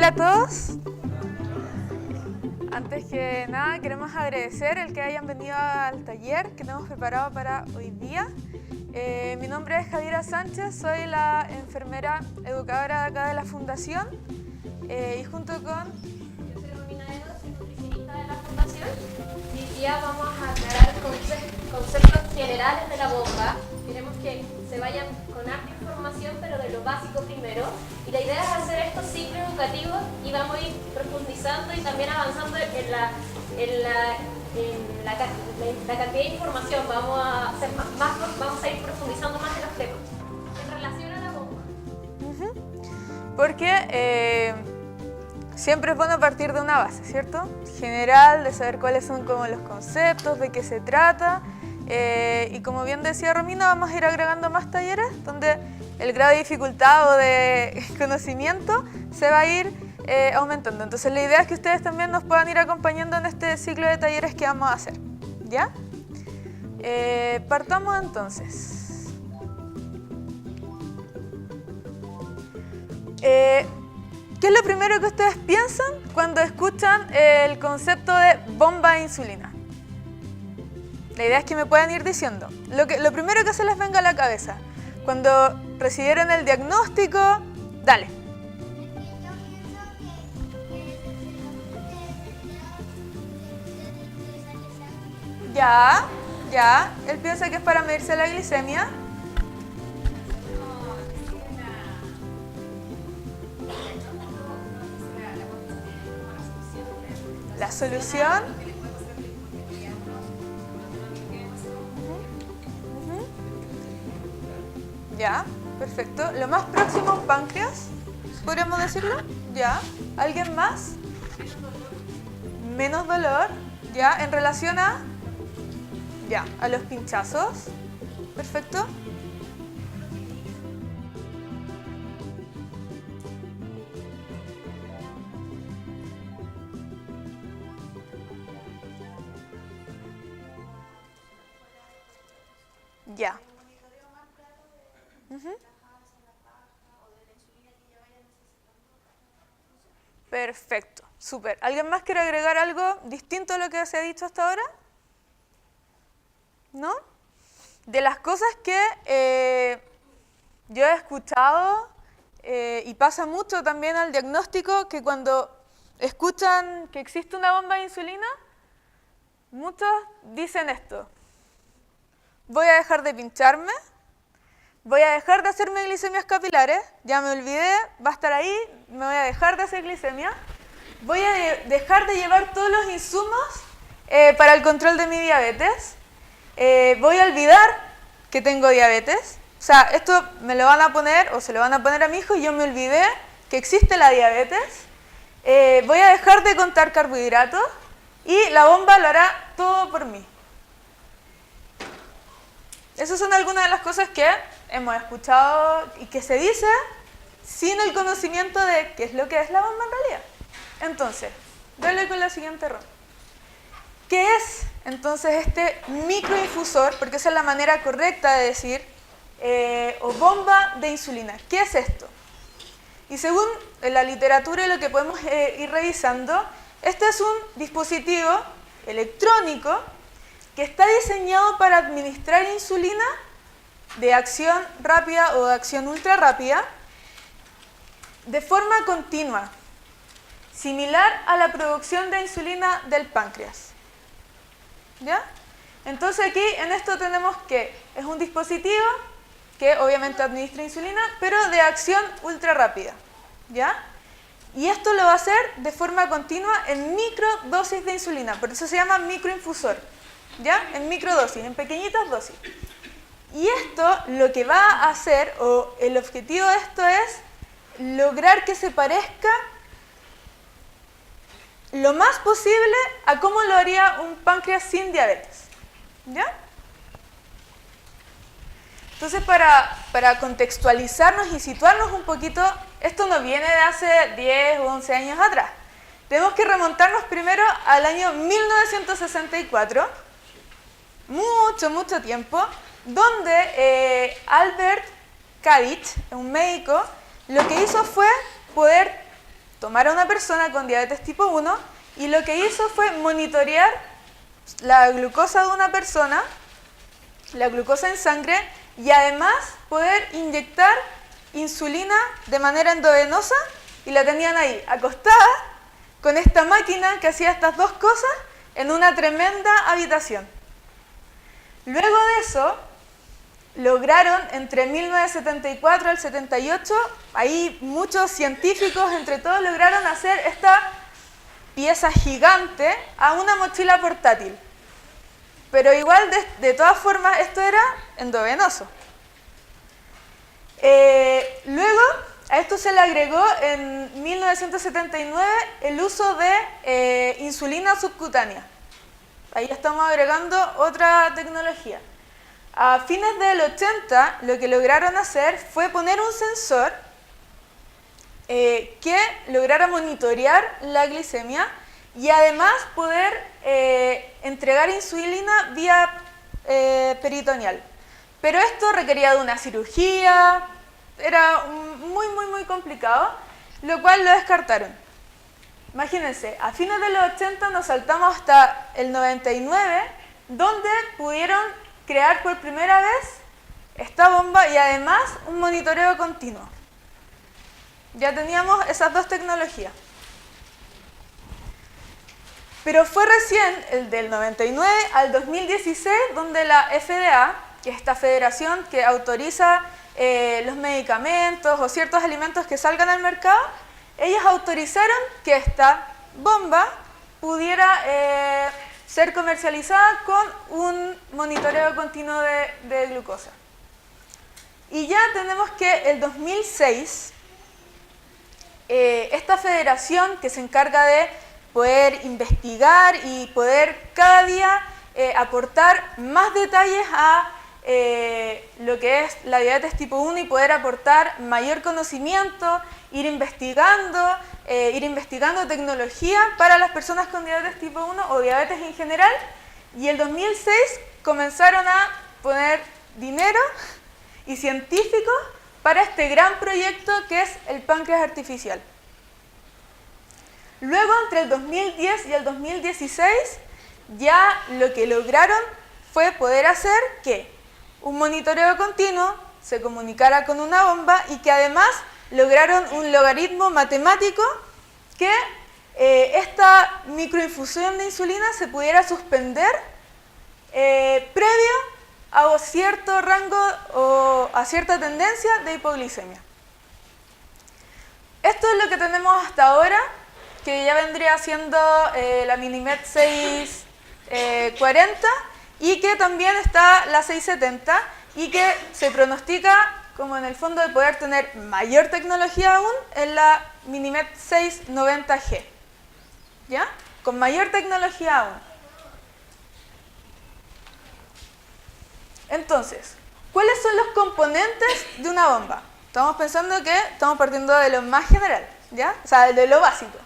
a todos. Antes que nada queremos agradecer el que hayan venido al taller que tenemos preparado para hoy día. Mi nombre es Javiera Sánchez, soy la enfermera educadora de acá de la Fundación y junto con... Yo soy Romina Edo, soy nutricionista de la Fundación y hoy día vamos a aclarar conceptos generales de la bomba. Queremos que se vayan con amplia información, pero de lo básico primero. Y la idea es hacer estos ciclos educativos y vamos a ir profundizando y también avanzando en la cantidad de información. Vamos a ir profundizando más en los temas. En relación a la bomba. Porque siempre es bueno partir de una base, ¿cierto? General, de saber cuáles son como los conceptos, de qué se trata. Y como bien decía Romina, vamos a ir agregando más talleres donde el grado de dificultad o de conocimiento se va a ir aumentando. Entonces la idea es que ustedes también nos puedan ir acompañando en este ciclo de talleres que vamos a hacer. ¿Ya? Partamos entonces. ¿Qué es lo primero que ustedes piensan cuando escuchan el concepto de bomba de insulina? La idea es que me puedan ir diciendo lo primero que se les venga a la cabeza. Cuando recibieron el diagnóstico, dale. Ya. Él piensa que es para medirse la glicemia. La solución. Ya, perfecto. Lo más próximo, páncreas, ¿podríamos decirlo? Ya. ¿Alguien más? Menos dolor. Ya, en relación a... Ya, a los pinchazos. Perfecto. Ya. Perfecto, súper. ¿Alguien más quiere agregar algo distinto a lo que se ha dicho hasta ahora? ¿No? De las cosas que yo he escuchado y pasa mucho también al diagnóstico, que cuando escuchan que existe una bomba de insulina, muchos dicen esto: voy a dejar de pincharme, voy a dejar de hacerme glicemias capilares, ya me olvidé, va a estar ahí, me voy a dejar de hacer glicemia, voy a dejar de llevar todos los insumos para el control de mi diabetes, voy a olvidar que tengo diabetes. O sea, esto me lo van a poner o se lo van a poner a mi hijo y yo me olvidé que existe la diabetes, voy a dejar de contar carbohidratos y la bomba lo hará todo por mí. Esas son algunas de las cosas que hemos escuchado y que se dice sin el conocimiento de qué es lo que es la bomba en realidad. Entonces, dale con la siguiente ronda. ¿Qué es entonces este microinfusor? Porque esa es la manera correcta de decir, o bomba de insulina. ¿Qué es esto? Y según la literatura y lo que podemos ir revisando, este es un dispositivo electrónico que está diseñado para administrar insulina de acción rápida o de acción ultra rápida de forma continua, similar a la producción de insulina del páncreas. ¿Ya? Entonces aquí en esto tenemos que es un dispositivo que obviamente administra insulina, pero de acción ultra rápida. ¿Ya? Y esto lo va a hacer de forma continua en microdosis de insulina, por eso se llama microinfusor. ¿Ya? En microdosis, en pequeñitas dosis. Y esto lo que va a hacer, o el objetivo de esto es lograr que se parezca lo más posible a cómo lo haría un páncreas sin diabetes. ¿Ya? Entonces, para contextualizarnos y situarnos un poquito, esto no viene de hace 10 o 11 años atrás. Tenemos que remontarnos primero al año 1964, mucho tiempo, donde Albert Kabich, un médico, lo que hizo fue poder tomar a una persona con diabetes tipo 1 y lo que hizo fue monitorear la glucosa de una persona, la glucosa en sangre, y además poder inyectar insulina de manera endovenosa, y la tenían ahí, acostada, con esta máquina que hacía estas dos cosas en una tremenda habitación. Luego de eso, lograron entre 1974 al 78, ahí muchos científicos, entre todos, lograron hacer esta pieza gigante a una mochila portátil. Pero igual, de todas formas, esto era endovenoso. Luego, a esto se le agregó en 1979 el uso de insulina subcutánea. Ahí estamos agregando otra tecnología. A fines del 80, lo que lograron hacer fue poner un sensor que lograra monitorear la glicemia y además poder entregar insulina vía peritoneal. Pero esto requería de una cirugía, era muy complicado, lo cual lo descartaron. Imagínense, a fines de los 80 nos saltamos hasta el 99, donde pudieron crear por primera vez esta bomba y además un monitoreo continuo. Ya teníamos esas dos tecnologías. Pero fue recién, el del 99 al 2016, donde la FDA, que es esta federación que autoriza los medicamentos o ciertos alimentos que salgan al mercado, ellos autorizaron que esta bomba pudiera ser comercializada con un monitoreo continuo de glucosa. Y ya tenemos que el 2006, esta federación que se encarga de poder investigar y poder cada día aportar más detalles a lo que es la diabetes tipo 1 y poder aportar mayor conocimiento, ir investigando tecnología para las personas con diabetes tipo 1 o diabetes en general. Y el 2006 comenzaron a poner dinero y científicos para este gran proyecto que es el páncreas artificial. Luego, entre el 2010 y el 2016, ya lo que lograron fue poder hacer que un monitoreo continuo se comunicara con una bomba y que además lograron un logaritmo matemático que esta microinfusión de insulina se pudiera suspender previo a cierto rango o a cierta tendencia de hipoglicemia. Esto es lo que tenemos hasta ahora, que ya vendría siendo la Minimed 640 y que también está la 670 y que se pronostica como en el fondo de poder tener mayor tecnología aún en la Minimed 690G, ¿ya? Con mayor tecnología aún. Entonces, ¿cuáles son los componentes de una bomba? Estamos pensando que estamos partiendo de lo más general, ¿ya? O sea, de lo básico.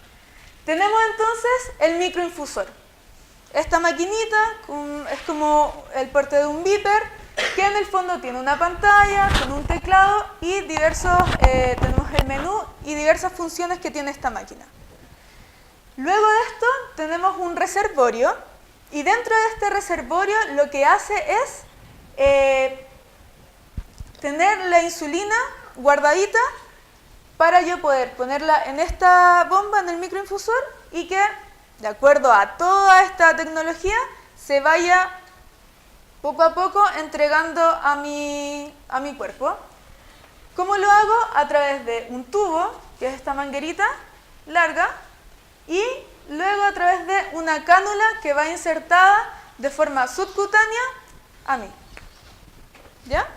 Tenemos entonces el microinfusor. Esta maquinita es como el porte de un beeper, que en el fondo tiene una pantalla con un teclado y tenemos el menú y diversas funciones que tiene esta máquina. Luego de esto tenemos un reservorio y dentro de este reservorio lo que hace es tener la insulina guardadita para yo poder ponerla en esta bomba, en el microinfusor, y que, de acuerdo a toda esta tecnología, se vaya poco a poco entregando a mi cuerpo. ¿Cómo lo hago? A través de un tubo, que es esta manguerita larga, y luego a través de una cánula que va insertada de forma subcutánea a mí. ¿Ya?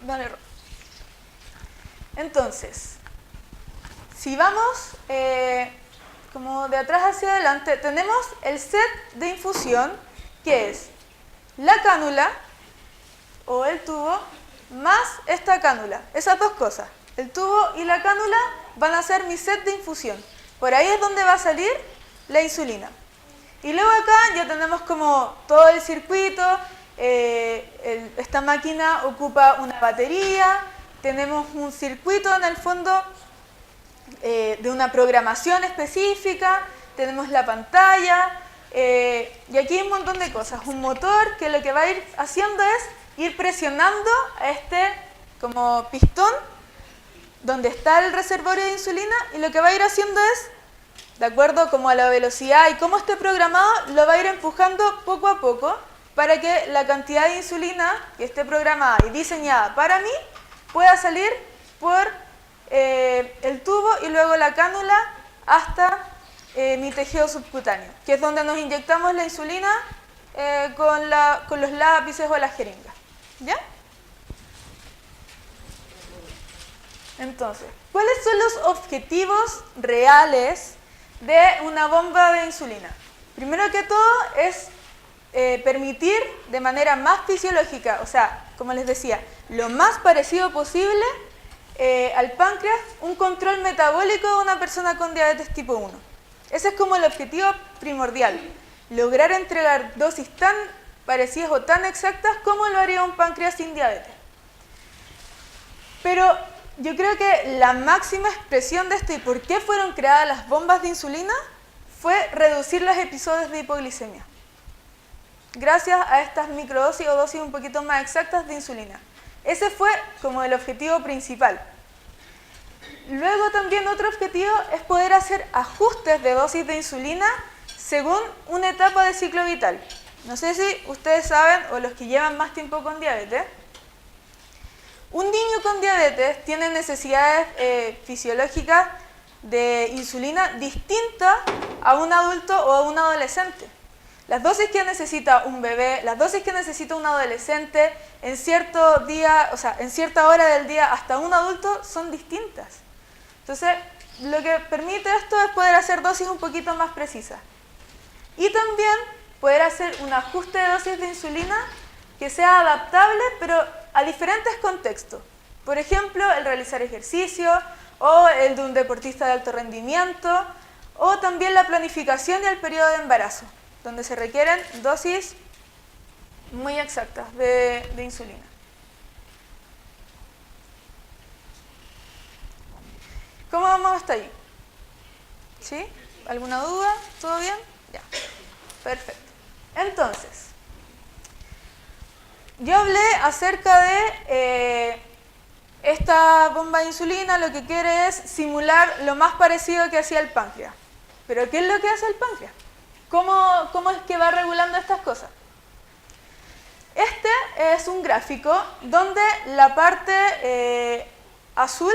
Vale. Entonces, si vamos como de atrás hacia adelante, tenemos el set de infusión, que es la cánula o el tubo más esta cánula. Esas dos cosas, el tubo y la cánula, van a ser mi set de infusión. Por ahí es donde va a salir la insulina. Y luego acá ya tenemos como todo el circuito. Esta máquina ocupa una batería, tenemos un circuito en el fondo de una programación específica, tenemos la pantalla, y aquí hay un montón de cosas. Un motor que lo que va a ir haciendo es ir presionando a este como pistón donde está el reservorio de insulina, y lo que va a ir haciendo es, de acuerdo como a la velocidad y cómo esté programado, lo va a ir empujando poco a poco para que la cantidad de insulina que esté programada y diseñada para mí pueda salir por el tubo y luego la cánula hasta mi tejido subcutáneo, que es donde nos inyectamos la insulina con los lápices o las jeringas. ¿Ya? Entonces, ¿cuáles son los objetivos reales de una bomba de insulina? Primero que todo es permitir de manera más fisiológica, o sea, como les decía, lo más parecido posible al páncreas, un control metabólico de una persona con diabetes tipo 1. Ese es como el objetivo primordial, lograr entregar dosis tan parecidas o tan exactas como lo haría un páncreas sin diabetes. Pero yo creo que la máxima expresión de esto y por qué fueron creadas las bombas de insulina fue reducir los episodios de hipoglicemia, gracias a estas microdosis o dosis un poquito más exactas de insulina. Ese fue como el objetivo principal. Luego también otro objetivo es poder hacer ajustes de dosis de insulina según una etapa de ciclo vital. No sé si ustedes saben, o los que llevan más tiempo con diabetes, un niño con diabetes tiene necesidades fisiológicas de insulina distintas a un adulto o a un adolescente. Las dosis que necesita un bebé, las dosis que necesita un adolescente en cierto día, o sea, en cierta hora del día hasta un adulto son distintas. Entonces, lo que permite esto es poder hacer dosis un poquito más precisas. Y también poder hacer un ajuste de dosis de insulina que sea adaptable, pero a diferentes contextos. Por ejemplo, el realizar ejercicio, o el de un deportista de alto rendimiento, o también la planificación y el periodo de embarazo, donde se requieren dosis muy exactas de insulina. ¿Cómo vamos hasta ahí? ¿Sí? ¿Alguna duda? ¿Todo bien? Ya. Perfecto. Entonces, yo hablé acerca de esta bomba de insulina, lo que quiere es simular lo más parecido que hacía el páncreas. ¿Pero qué es lo que hace el páncreas? ¿Cómo es que va regulando estas cosas? Este es un gráfico donde la parte azul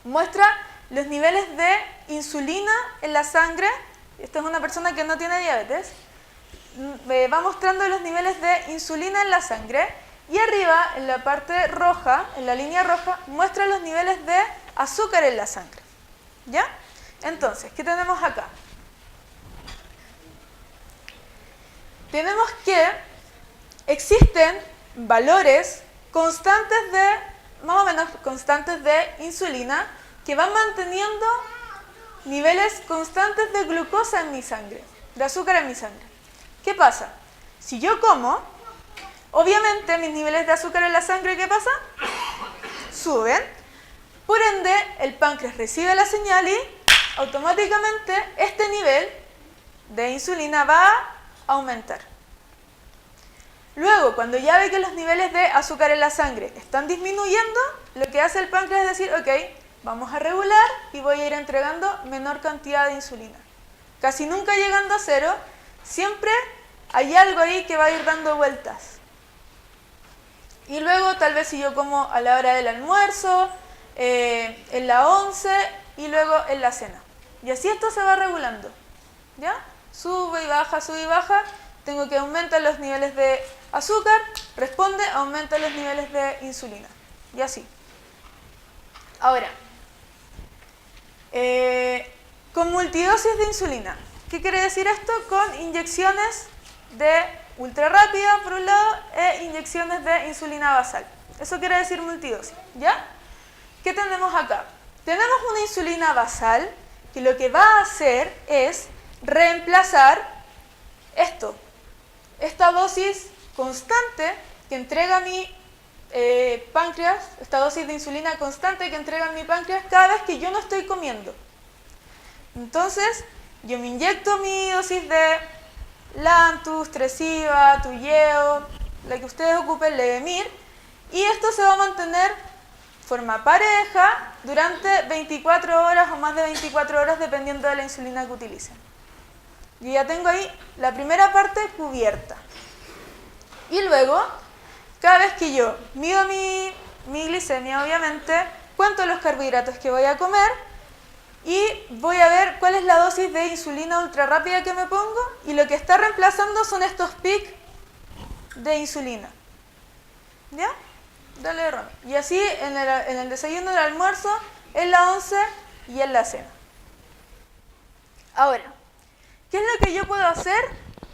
muestra los niveles de insulina en la sangre. Esta es una persona que no tiene diabetes. Va mostrando los niveles de insulina en la sangre, y arriba, en la parte roja, en la línea roja, muestra los niveles de azúcar en la sangre. ¿Ya? Entonces, ¿qué tenemos acá? Tenemos que existen valores constantes más o menos constantes de insulina que van manteniendo niveles constantes de glucosa en mi sangre, de azúcar en mi sangre. ¿Qué pasa? Si yo como, obviamente mis niveles de azúcar en la sangre, ¿qué pasa? Suben. Por ende, el páncreas recibe la señal y automáticamente este nivel de insulina va a aumentar. Luego, cuando ya ve que los niveles de azúcar en la sangre están disminuyendo, lo que hace el páncreas es decir, ok, vamos a regular y voy a ir entregando menor cantidad de insulina. Casi nunca llegando a cero, siempre hay algo ahí que va a ir dando vueltas. Y luego, tal vez si yo como a la hora del almuerzo, en la 11 y luego en la cena. Y así esto se va regulando. ¿Ya? Sube y baja. Tengo que aumentar los niveles de azúcar, responde, aumenta los niveles de insulina. Y así. Ahora, con multidosis de insulina. ¿Qué quiere decir esto? Con inyecciones de ultra rápida, por un lado, e inyecciones de insulina basal. Eso quiere decir multidosis. ¿Ya? ¿Qué tenemos acá? Tenemos una insulina basal que lo que va a hacer es reemplazar esta dosis constante que entrega mi páncreas, esta dosis de insulina constante que entrega mi páncreas cada vez que yo no estoy comiendo. Entonces, yo me inyecto mi dosis de Lantus, Tresiba, Tuyeo, la que ustedes ocupen, Levemir, y esto se va a mantener de forma pareja durante 24 horas o más de 24 horas dependiendo de la insulina que utilicen. Yo ya tengo ahí la primera parte cubierta. Y luego, cada vez que yo mido mi glicemia, obviamente, cuento los carbohidratos que voy a comer y voy a ver cuál es la dosis de insulina ultra rápida que me pongo, y lo que está reemplazando son estos pics de insulina. ¿Ya? Dale, Romy. Y así en el desayuno, en el almuerzo, en la once y en la cena. Ahora, ¿qué es lo que yo puedo hacer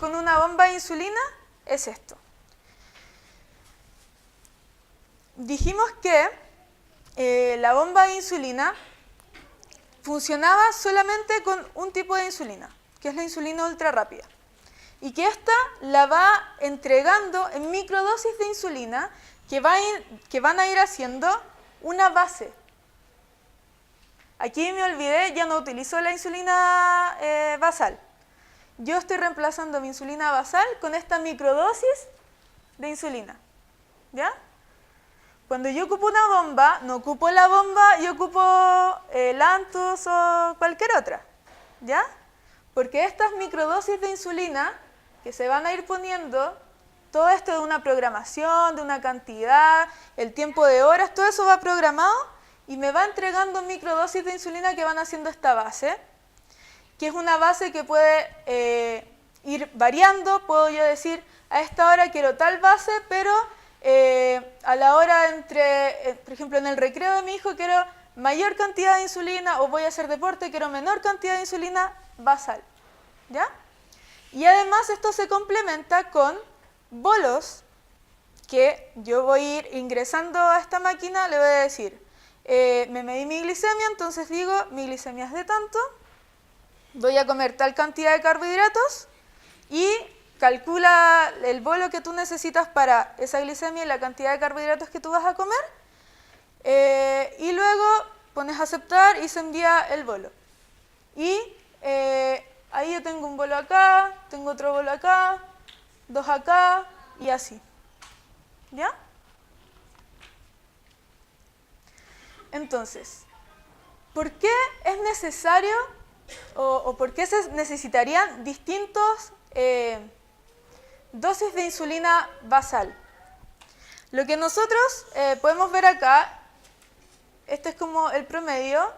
con una bomba de insulina? Es esto. Dijimos que la bomba de insulina funcionaba solamente con un tipo de insulina, que es la insulina ultra rápida. Y que esta la va entregando en microdosis de insulina que van a ir haciendo una base. Aquí me olvidé, ya no utilizo la insulina basal. Yo estoy reemplazando mi insulina basal con esta microdosis de insulina. ¿Ya? Cuando yo ocupo una bomba, no ocupo la bomba, yo ocupo Lantus o cualquier otra. ¿Ya? Porque estas microdosis de insulina que se van a ir poniendo, todo esto de una programación, de una cantidad, el tiempo de horas, todo eso va programado y me va entregando microdosis de insulina que van haciendo esta base, que es una base que puede ir variando. Puedo yo decir, a esta hora quiero tal base, pero a la hora por ejemplo, en el recreo de mi hijo quiero mayor cantidad de insulina, o voy a hacer deporte, quiero menor cantidad de insulina basal. ¿Ya? Y además esto se complementa con bolos que yo voy a ir ingresando a esta máquina. Le voy a decir, me medí mi glicemia, entonces digo, mi glicemia es de tanto, voy a comer tal cantidad de carbohidratos y calcula el bolo que tú necesitas para esa glicemia y la cantidad de carbohidratos que tú vas a comer, y luego pones a aceptar y se envía el bolo. Y ahí yo tengo un bolo acá, tengo otro bolo acá, dos acá y así. ¿Ya? Entonces, ¿por qué es necesario o por qué se necesitarían distintos dosis de insulina basal? Lo que nosotros podemos ver acá, este es como el promedio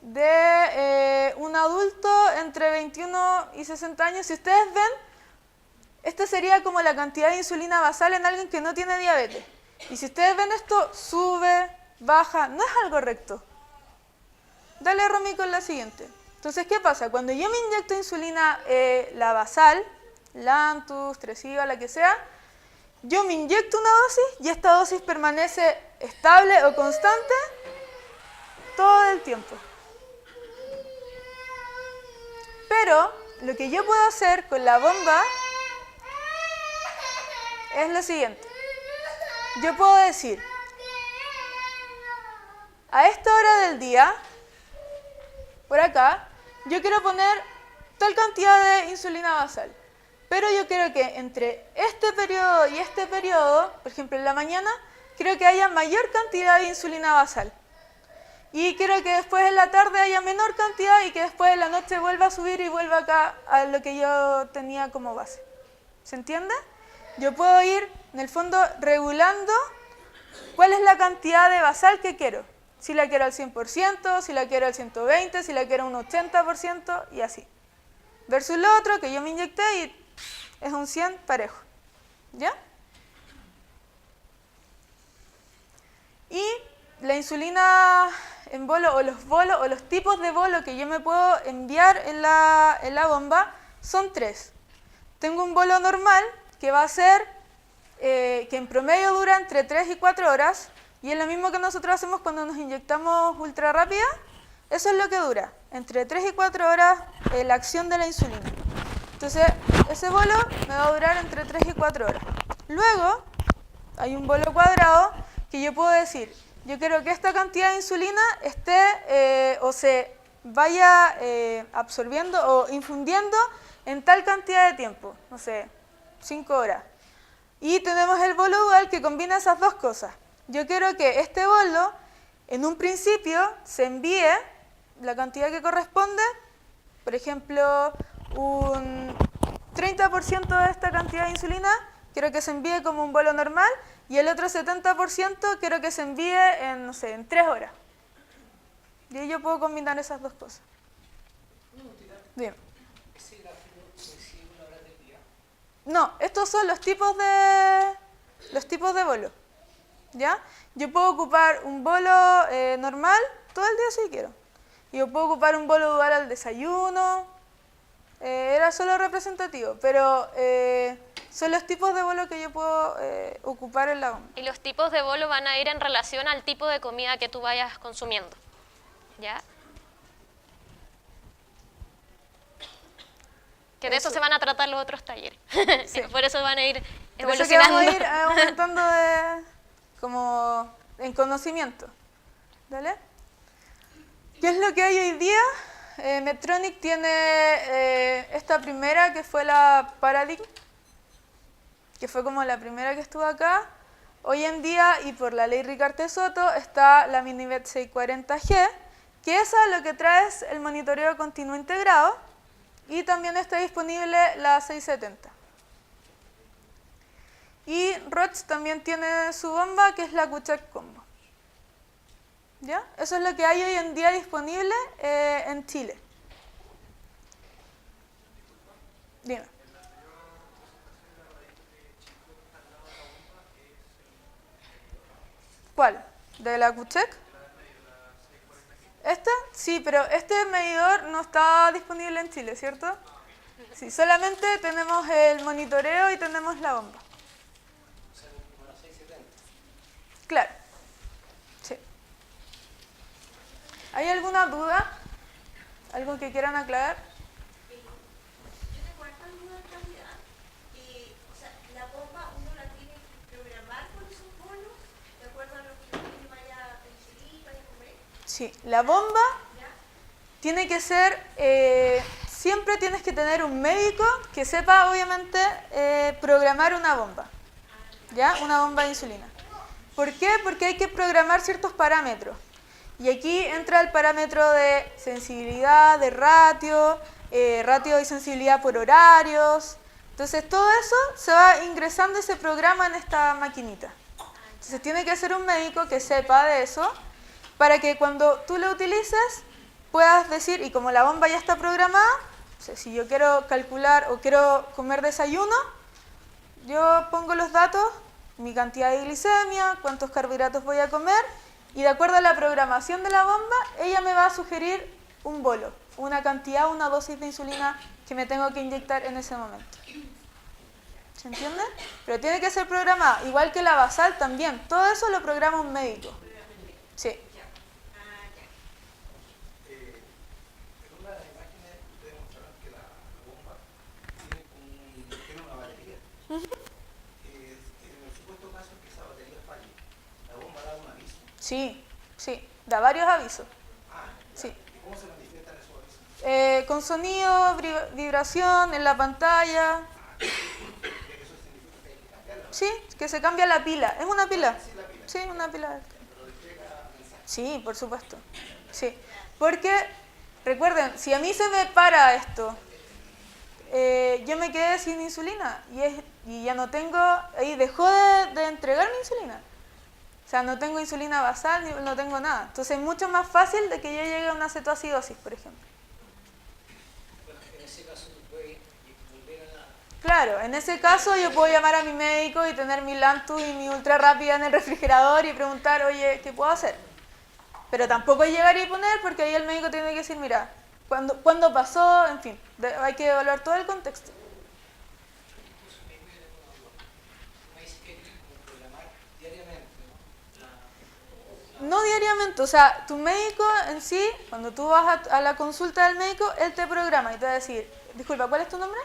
de un adulto entre 21 y 60 años. Si ustedes ven, esta sería como la cantidad de insulina basal en alguien que no tiene diabetes. Y si ustedes ven esto, sube, baja, no es algo recto. Dale, Romy, con la siguiente. Entonces, ¿qué pasa? Cuando yo me inyecto insulina, la basal, Lantus, Tresiba, la que sea, yo me inyecto una dosis y esta dosis permanece estable o constante todo el tiempo. Pero lo que yo puedo hacer con la bomba es lo siguiente. Yo puedo decir, a esta hora del día, por acá, yo quiero poner tal cantidad de insulina basal. Pero yo quiero que entre este periodo y este periodo, por ejemplo en la mañana, quiero que haya mayor cantidad de insulina basal. Y quiero que después en la tarde haya menor cantidad y que después en la noche vuelva a subir y vuelva acá a lo que yo tenía como base. ¿Se entiende? Yo puedo ir, en el fondo, regulando cuál es la cantidad de basal que quiero. Si la quiero al 100%, si la quiero al 120%, si la quiero un 80% y así. Versus lo otro que yo me inyecté y es un 100 parejo. ¿Ya? Y la insulina en bolo o los bolos o los tipos de bolo que yo me puedo enviar en la bomba son 3. Tengo un bolo normal que va a ser, que en promedio dura entre 3 y 4 horas, y es lo mismo que nosotros hacemos cuando nos inyectamos ultra rápida. Eso es lo que dura, entre 3 y 4 horas la acción de la insulina. Entonces, ese bolo me va a durar entre 3 y 4 horas. Luego, hay un bolo cuadrado que yo puedo decir, yo quiero que esta cantidad de insulina esté o se vaya absorbiendo o infundiendo en tal cantidad de tiempo, no sé, 5 horas. Y tenemos el bolo dual que combina esas dos cosas. Yo quiero que este bolo, en un principio, se envíe la cantidad que corresponde, por ejemplo, un 30% de esta cantidad de insulina, quiero que se envíe como un bolo normal, y el otro 70% quiero que se envíe en, no sé, en 3 horas. Y ahí yo puedo combinar esas dos cosas. Bien. No, estos son los tipos de bolo. ¿Ya? Yo puedo ocupar un bolo normal todo el día si quiero. Yo puedo ocupar un bolo dual al desayuno. Era solo representativo, pero son los tipos de bolo que yo puedo ocupar en la bomba. Y los tipos de bolo van a ir en relación al tipo de comida que tú vayas consumiendo. ¿Ya? Que de eso se van a tratar los otros talleres. Sí. Por eso van a ir evolucionando. Por eso que vamos a ir aumentando como en conocimiento. ¿Dale? ¿Qué es lo que hay hoy día? Medtronic tiene esta primera que fue la Paradigm, que fue como la primera que estuvo acá. Hoy en día, y por la ley Ricarte-Soto, está la MiniVet 640G, que esa lo que trae es el monitoreo continuo integrado, y también está disponible la 670. Y Roche también tiene su bomba, que es la QCheck Combo. ¿Ya? Eso es lo que hay hoy en día disponible en Chile. Dime. ¿Cuál? ¿De la QCheck? ¿Este? Sí, pero este medidor no está disponible en Chile, ¿cierto? Sí, solamente tenemos el monitoreo y tenemos la bomba. Claro. Sí. ¿Hay alguna duda? ¿Algo que quieran aclarar? Yo tengo esta duda en realidad. O sea, la bomba uno la tiene que programar con esos bonos, de acuerdo a lo que uno vaya a ingerir, vaya a comer. Sí, la bomba tiene que ser, siempre tienes que tener un médico que sepa, obviamente, programar una bomba. ¿Ya? Una bomba de insulina. ¿Por qué? Porque hay que programar ciertos parámetros. Y aquí entra el parámetro de sensibilidad, de ratio, ratio y sensibilidad por horarios. Entonces todo eso se va ingresando y se programa en esta maquinita. Entonces tiene que ser un médico que sepa de eso para que cuando tú lo utilices puedas decir, y como la bomba ya está programada, o sea, si yo quiero calcular o quiero comer desayuno, yo pongo los datos, mi cantidad de glicemia, cuántos carbohidratos voy a comer, y de acuerdo a la programación de la bomba, ella me va a sugerir un bolo, una cantidad, una dosis de insulina que me tengo que inyectar en ese momento. ¿Se entiende? Pero tiene que ser programada, igual que la basal también. Todo eso lo programa un médico. Sí. En una de las imágenes ustedes mostraron que la bomba tiene una batería. En el supuesto caso que esa batería falle, ¿la bomba da un aviso? Sí, sí, da varios avisos. Sí. ¿Y cómo se manifiestan esos avisos? Con sonido, vibración en la pantalla. ¿Eso significa que hay que cambiarla? Sí, que se cambia la pila. ¿Es una pila? Sí, una pila. Sí, por supuesto. Sí, porque recuerden, si a mí se me para esto, yo me quedé sin insulina y ya no tengo, ahí dejó de entregarme insulina. O sea, no tengo insulina basal, no tengo nada. Entonces es mucho más fácil de que yo llegue a una cetoacidosis, por ejemplo. Bueno, en ese caso tú puedes volver a... Claro, en ese caso yo puedo llamar a mi médico y tener mi Lantus y mi ultra rápida en el refrigerador y preguntar, oye, ¿qué puedo hacer? Pero tampoco llegar y poner porque ahí el médico tiene que decir, mira, ¿cuándo pasó? En fin, hay que evaluar todo el contexto. No diariamente, o sea, tu médico en sí, cuando tú vas a la consulta del médico, él te programa y te va a decir, disculpa, ¿cuál es tu nombre?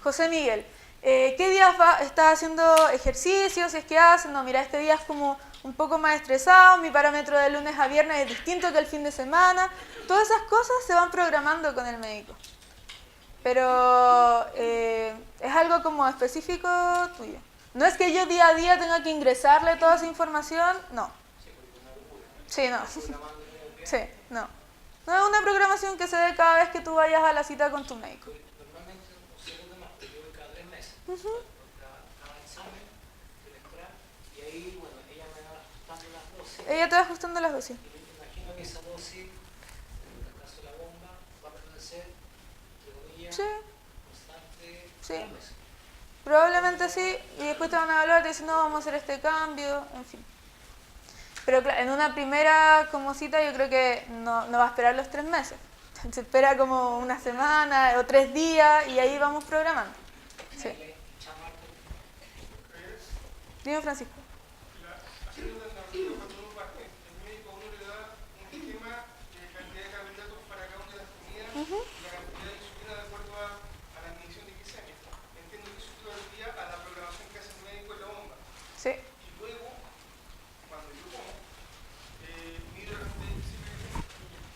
José Miguel. ¿Qué días estás haciendo ejercicio? Si es que haces, no, mira, este día es como un poco más estresado, mi parámetro de lunes a viernes es distinto que el fin de semana. Todas esas cosas se van programando con el médico. Pero es algo como específico tuyo. No es que yo día a día tenga que ingresarle toda esa información, no. Sí, no. Sí, no. No es una programación que se dé cada vez que tú vayas a la cita con tu médico. Normalmente observo de más, porque yo voy cada 3 meses. Cada examen, electoral, y ahí, bueno, ella me va ajustando las dosis. Ella te va ajustando las dosis. Y yo me imagino que esa dosis, en el caso de la bomba, va a permanecer, entre comillas, Sí, constante sí. 3 meses. Probablemente sí, y después te van a evaluar, te dicen, no, vamos a hacer este cambio, en fin. Pero claro, en una primera como cita yo creo que no va a esperar los 3 meses. Se espera como una semana o 3 días y ahí vamos programando. Sí. Dime, Francisco. Haciendo una analogía, cuando uno parte, el médico a uno le da un esquema de cantidad de carbohidratos para cada una de las comidas y la cantidad de insulina de acuerdo a la medición de glicemia. Entiendo que eso equivaldría a la programación que hace el médico en la bomba. Sí. Y luego, cuando yo como, mido la cantidad de glicemia y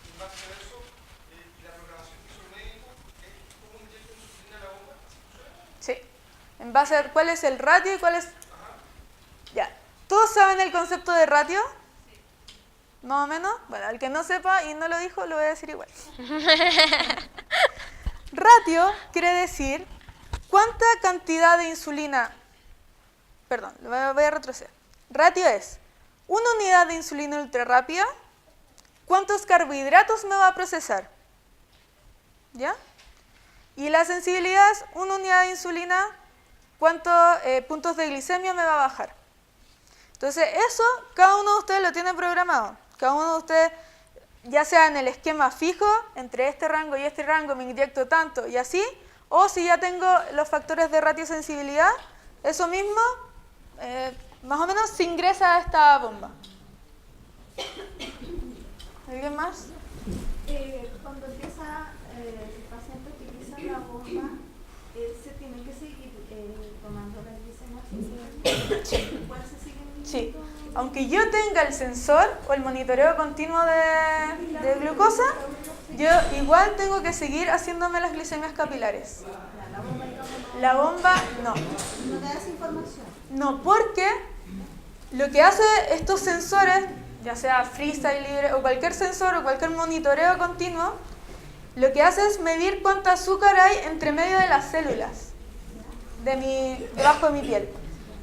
en base a eso, y la programación que hizo el médico es cómo inyecta insulina a la bomba. Sí. En base a cuál es el ratio y cuál es... Ya. ¿Todos saben el concepto de ratio? ¿Más o menos? Bueno, el que no sepa y no lo dijo, lo voy a decir igual. Ratio quiere decir cuánta cantidad de insulina... Perdón, voy a retroceder. Ratio es una unidad de insulina ultra rápida, cuántos carbohidratos me va a procesar. ¿Ya? Y la sensibilidad es una unidad de insulina, cuántos puntos de glicemia me va a bajar. Entonces, eso cada uno de ustedes lo tiene programado. Cada uno de ustedes, ya sea en el esquema fijo, entre este rango y este rango me inyecto tanto y así, o si ya tengo los factores de ratio sensibilidad, eso mismo, más o menos se ingresa a esta bomba. ¿Alguien más? Cuando empieza el paciente utiliza la bomba, se tiene que seguir tomando la glicemia. ¿Cuál se sigue midiendo? Sí. Aunque yo tenga el sensor o el monitoreo continuo de glucosa, yo igual tengo que seguir haciéndome las glicemias capilares. La bomba, digamos, La bomba, no. no te da esa información. No, porque lo que hace estos sensores, ya sea freestyle libre o cualquier sensor o cualquier monitoreo continuo, lo que hace es medir cuánto azúcar hay entre medio de las células debajo de mi piel.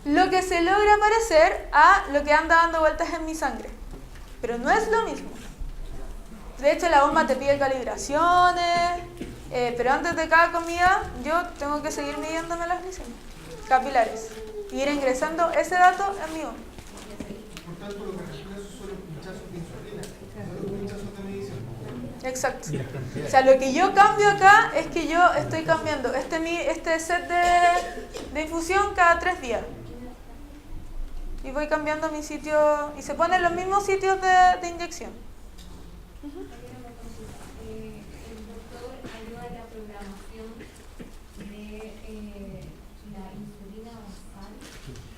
Lo que se logra parecer a lo que anda dando vueltas en mi sangre. Pero no es lo mismo. De hecho, la bomba te pide calibraciones, pero antes de cada comida yo tengo que seguir midiéndome las glicemias capilares y ir ingresando ese dato en mi bomba. Por tanto, lo que refiere eso son los pinchazos de insulina, no los pinchazos de medición. Exacto. O sea, lo que yo cambio acá es que yo estoy cambiando este set de infusión cada 3 días. Y voy cambiando mi sitio, y se ponen los mismos sitios de inyección. El doctor ayuda en la programación de la insulina basal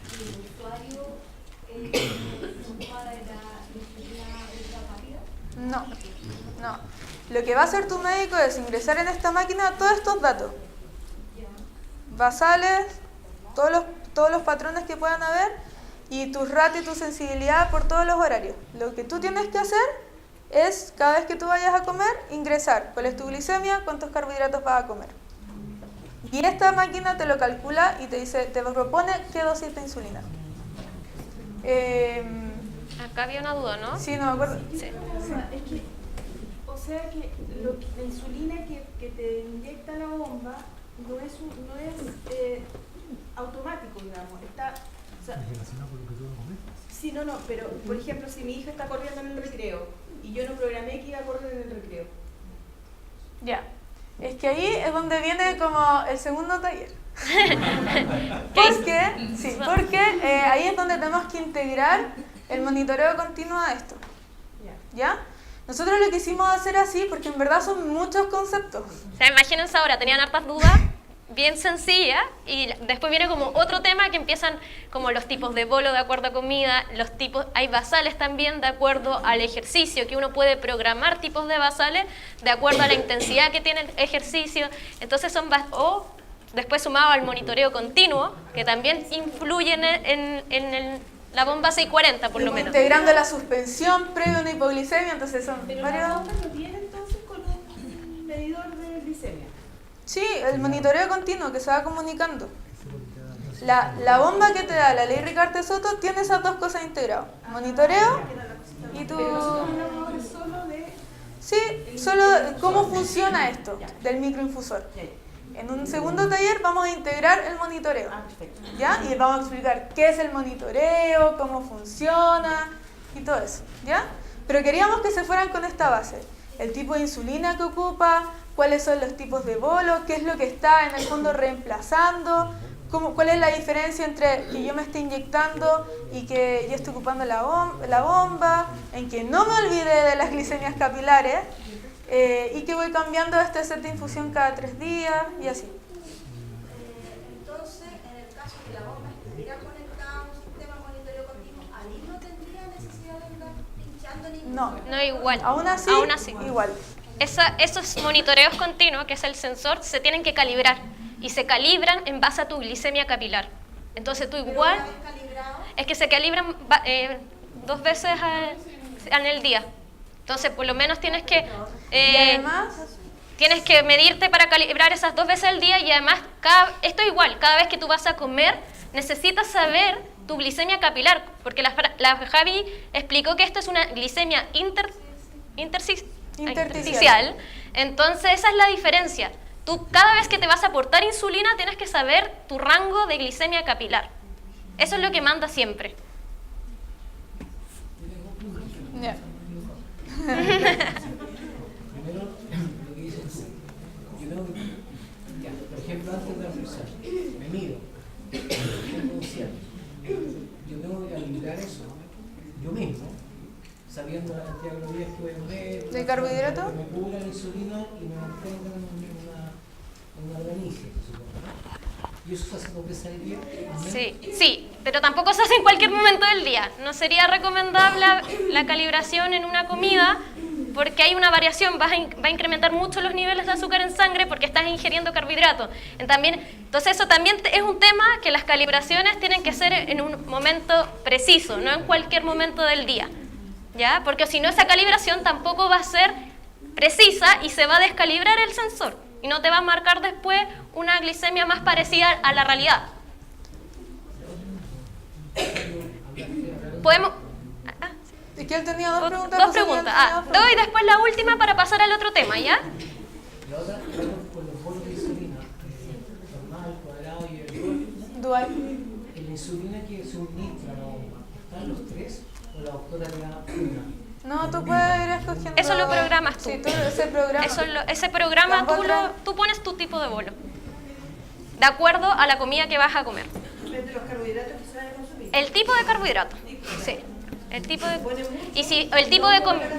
y el usuario se ocupa de la insulina ultra rápida. No. Lo que va a hacer tu médico es ingresar en esta máquina todos estos datos. Basales, todos los patrones que puedan haber, y tus ratios y tu sensibilidad por todos los horarios. Lo que tú tienes que hacer es, cada vez que tú vayas a comer, ingresar cuál es tu glicemia, cuántos carbohidratos vas a comer. Y esta máquina te lo calcula y te propone qué dosis de insulina. Acá había una duda, ¿no? Sí, no me acuerdo. Sí. Es que, o sea que la insulina que te inyecta la bomba no es automático, digamos. Está, o sea, sí, no, pero por ejemplo, si mi hija está corriendo en el recreo y yo no programé que iba a correr en el recreo. Ya. Es que ahí es donde viene como el segundo taller. Porque ahí es donde tenemos que integrar el monitoreo continuo a esto. ¿Ya? Nosotros lo quisimos hacer así porque en verdad son muchos conceptos. O sea, imagínense ahora, tenían hartas dudas bien sencilla, y después viene como otro tema que empiezan como los tipos de bolo de acuerdo a comida, los tipos, hay basales también de acuerdo al ejercicio, que uno puede programar tipos de basales de acuerdo a la intensidad que tiene el ejercicio. Entonces o después sumado al monitoreo continuo, que también influye en la bomba 640 por lo menos. Integrando la suspensión previo a una hipoglicemia, entonces son Pero varios... la bomba no viene entonces con un medidor de glicemia. Sí, el monitoreo continuo que se va comunicando. La bomba que te da la ley Ricarte-Soto tiene esas dos cosas integradas. Monitoreo y tu... Pero nosotros hablamos ahora solo de... Sí, solo cómo funciona esto del microinfusor. En un segundo taller vamos a integrar el monitoreo. Perfecto. ¿Ya? Y vamos a explicar qué es el monitoreo, cómo funciona y todo eso, ¿ya? Pero queríamos que se fueran con esta base. El tipo de insulina que ocupa, cuáles son los tipos de bolo, qué es lo que está en el fondo reemplazando, cuál es la diferencia entre que yo me esté inyectando y que yo esté ocupando la bomba, en que no me olvide de las glicemias capilares y que voy cambiando este set de infusión cada 3 días y así. Entonces, en el caso que la bomba estuviera conectada a un sistema de monitoreo continuo, ahí no tendría necesidad de andar pinchando ningún... No, igual. aún así. Igual. Esos monitoreos continuos, que es el sensor, se tienen que calibrar y se calibran en base a tu glicemia capilar. Entonces tú igual, Una vez calibrado, es que se calibran 2 veces en el día. Entonces por lo menos tienes que Y además, medirte para calibrar esas 2 veces al día, y además esto es igual, cada vez que tú vas a comer necesitas saber tu glicemia capilar, porque la Javi explicó que esto es una glicemia intersticial. Entonces esa es la diferencia. Tú cada vez que te vas a aportar insulina tienes que saber tu rango de glicemia capilar. Eso es lo que manda siempre. ya. Primero, lo que dicen, yo tengo que, ya, por ejemplo, antes de almorzar, me mido, tengo un cierre. Yo tengo que calibrar eso, yo mismo, sabiendo la cantidad de calorías que voy a comer, ¿De carbohidrato? que me cubra la insulina y me mantenga en una organización, supongo, ¿no? ¿Y eso se hace 2 veces al día? Sí, pero tampoco se hace en cualquier momento del día. No sería recomendable la calibración en una comida porque hay una variación, va a incrementar mucho los niveles de azúcar en sangre porque estás ingiriendo carbohidratos. Entonces eso también es un tema, que las calibraciones tienen que ser en un momento preciso, no en cualquier momento del día, ¿ya? Porque si no, esa calibración tampoco va a ser precisa y se va a descalibrar el sensor y no te va a marcar después una glicemia más parecida a la realidad. Podemos... Es que él tenía dos preguntas. Dos preguntas. Doy después la última para pasar al otro tema, ¿ya? La otra, con los bolos de insulina, normal, cuadrado y el Dual. la insulina que suministra la bomba, ¿están los 3 o la doctora le da una? No, tú puedes ir escogiendo. Eso lo programas tú. Sí, ese programa. Ese programa Tampoco tú pones tu tipo de bolo, de acuerdo a la comida que vas a comer. De los carbohidratos que se van a consumir. El tipo de carbohidrato, sí. El tipo de... Y si el tipo de comida...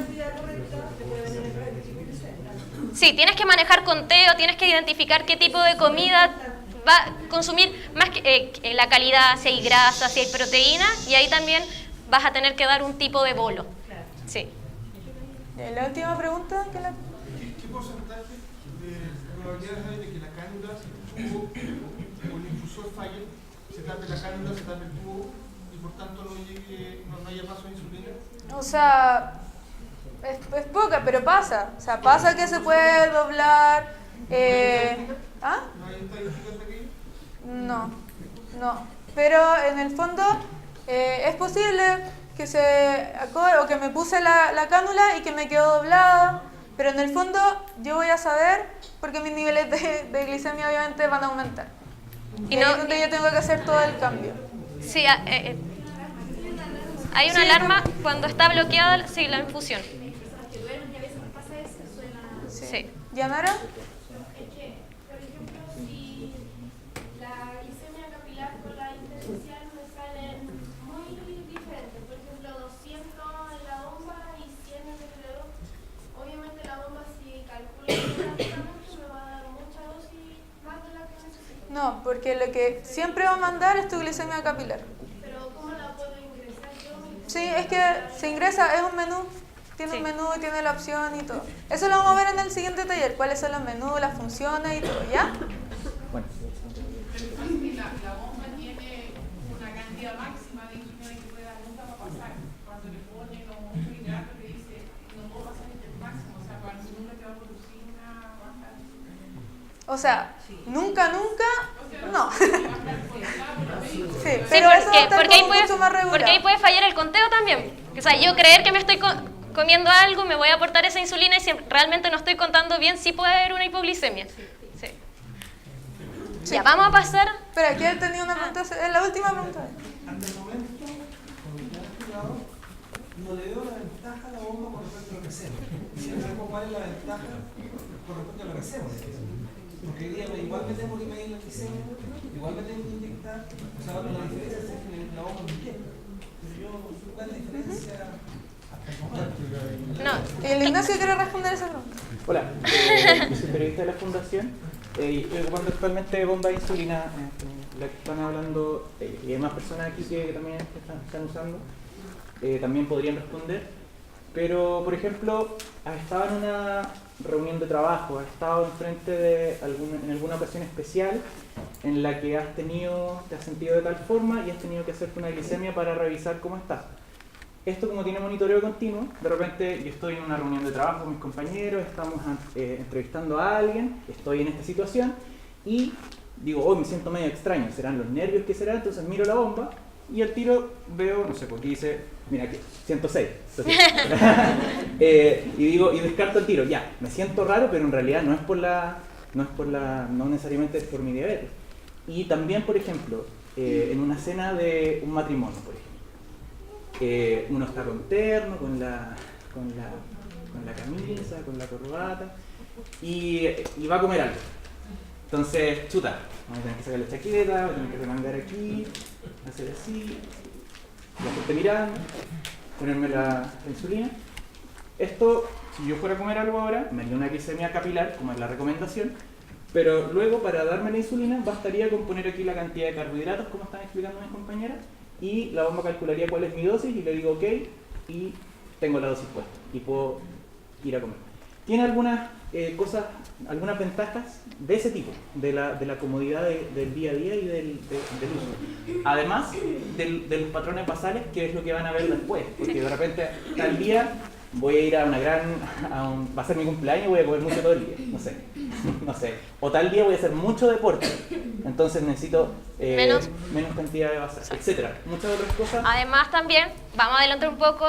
Sí, tienes que manejar conteo, tienes que identificar qué tipo de comida va a consumir, más que la calidad, si hay grasa, si hay proteína, y ahí también vas a tener que dar un tipo de bolo. Sí. La última pregunta. ¿Qué porcentaje de probabilidades hay de que la cánula, el tubo o el infusor falle, se tape la cánula, se tape el tubo y por tanto no haya paso de insulina? O sea, es poca, pero pasa. O sea, pasa que se puede doblar. ¿Ah? ¿No hay estadísticas de aquello? No. Pero en el fondo es posible que o que me puse la cánula y que me quedó doblada, pero en el fondo yo voy a saber porque mis niveles de glicemia obviamente van a aumentar. Y ahí es donde yo tengo que hacer todo el cambio. Sí, hay una alarma cuando está bloqueada la infusión. Sí. ¿Yanara? Es que, por ejemplo, si la glicemia capilar con la intersticial me salen muy diferentes, por ejemplo 200 en la bomba y 100 en el reloj, obviamente la bomba si calcula prácticamente me va a dar mucha dosis más de la que necesito. porque lo que siempre va a mandar es tu glicemia capilar. Pero ¿cómo la puedo ingresar yo? Sí, es que se ingresa, es un menú, tiene Sí. un menú, tiene la opción y todo. Eso lo vamos a ver en el siguiente taller, cuáles son los menús, las funciones y todo, ¿ya? Bueno, La bomba tiene una cantidad máxima de insulina que nunca va a pasar. Cuando le ponen un hidrato le dice, no puedo pasar el máximo, o sea, cuando nunca te va a producir una baja. O sea, nunca, no. Sí, Sí, pero eso va a estar porque ahí como puede, mucho más regulado. porque ahí puede fallar el conteo también. O sea, yo creer que me estoy comiendo algo, me voy a aportar esa insulina y si realmente no estoy contando bien, sí puede haber una hipoglicemia. Sí. Ya, vamos a pasar. Espera, aquí él tenía una pregunta, es la última pregunta. Hasta el momento, con el cuidado, no le veo la ventaja a la bomba con respecto a lo que hacemos. Siempre vemos cuál es la ventaja con respecto a lo que hacemos. Porque hoy día igual me tengo que medir la glicemia, igual me tengo que inyectar, o sea, la diferencia es que la bomba me inyecta. Pero yo, ¿cuál es la diferencia hasta el momento? No. El Ignacio quiere responder esa pregunta. hola, yo soy periodista de la Fundación y estoy ocupando actualmente bomba de insulina, la que están hablando, y hay más personas aquí que también están usando, también podrían responder. Pero, por ejemplo, has estado en una reunión de trabajo, has estado enfrente de en alguna ocasión especial en la que te has sentido de tal forma y has tenido que hacerte una glicemia para revisar cómo estás. Esto, como tiene monitoreo continuo, de repente yo estoy en una reunión de trabajo con mis compañeros, estamos entrevistando a alguien, estoy en esta situación y digo, hoy me siento medio extraño, ¿serán los nervios? ¿Qué será? Entonces miro la bomba y al tiro veo, no sé, porque dice, mira aquí, 106. Y descarto el tiro, ya, me siento raro, pero en realidad no necesariamente es por mi diabetes. Y también, por ejemplo, en una cena de un matrimonio, por ejemplo, uno está con terno, con la camisa, con la corbata, y va a comer algo. Entonces, chuta, voy a tener que sacar la chaqueta, voy a tener que remangar aquí, hacer así, la gente mirando, ponerme la insulina. Esto, si yo fuera a comer algo ahora, me haría una glicemia capilar, como es la recomendación, pero luego para darme la insulina bastaría con poner aquí la cantidad de carbohidratos, como están explicando mis compañeras, y la bomba calcularía cuál es mi dosis y le digo ok, y tengo la dosis puesta, y puedo ir a comer. Tiene algunas algunas ventajas de ese tipo, de la comodidad del día a día y del uso. Además de los patrones basales, que es lo que van a ver después, porque de repente tal día voy a ir va a ser mi cumpleaños y voy a comer mucho todo el día, no sé. O tal día voy a hacer mucho deporte, entonces necesito menos cantidad de basales, etcétera. Muchas otras cosas. Además también, vamos a adelantar un poco,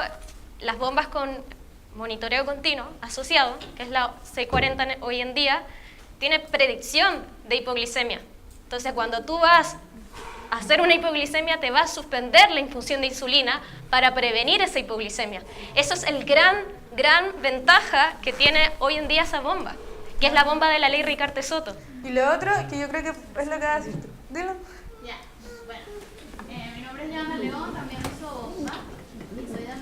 las bombas con monitoreo continuo asociado, que es la C40 hoy en día, tiene predicción de hipoglicemia. Entonces, cuando tú vas a hacer una hipoglicemia, te va a suspender la infusión de insulina para prevenir esa hipoglicemia. Eso es el gran ventaja que tiene hoy en día esa bomba, que es la bomba de la ley Ricarte-Soto. Y lo otro, que yo creo que es lo que vas a decir tú. Dilo. Ya, bueno, mi nombre es Joana León, también uso bomba y soy de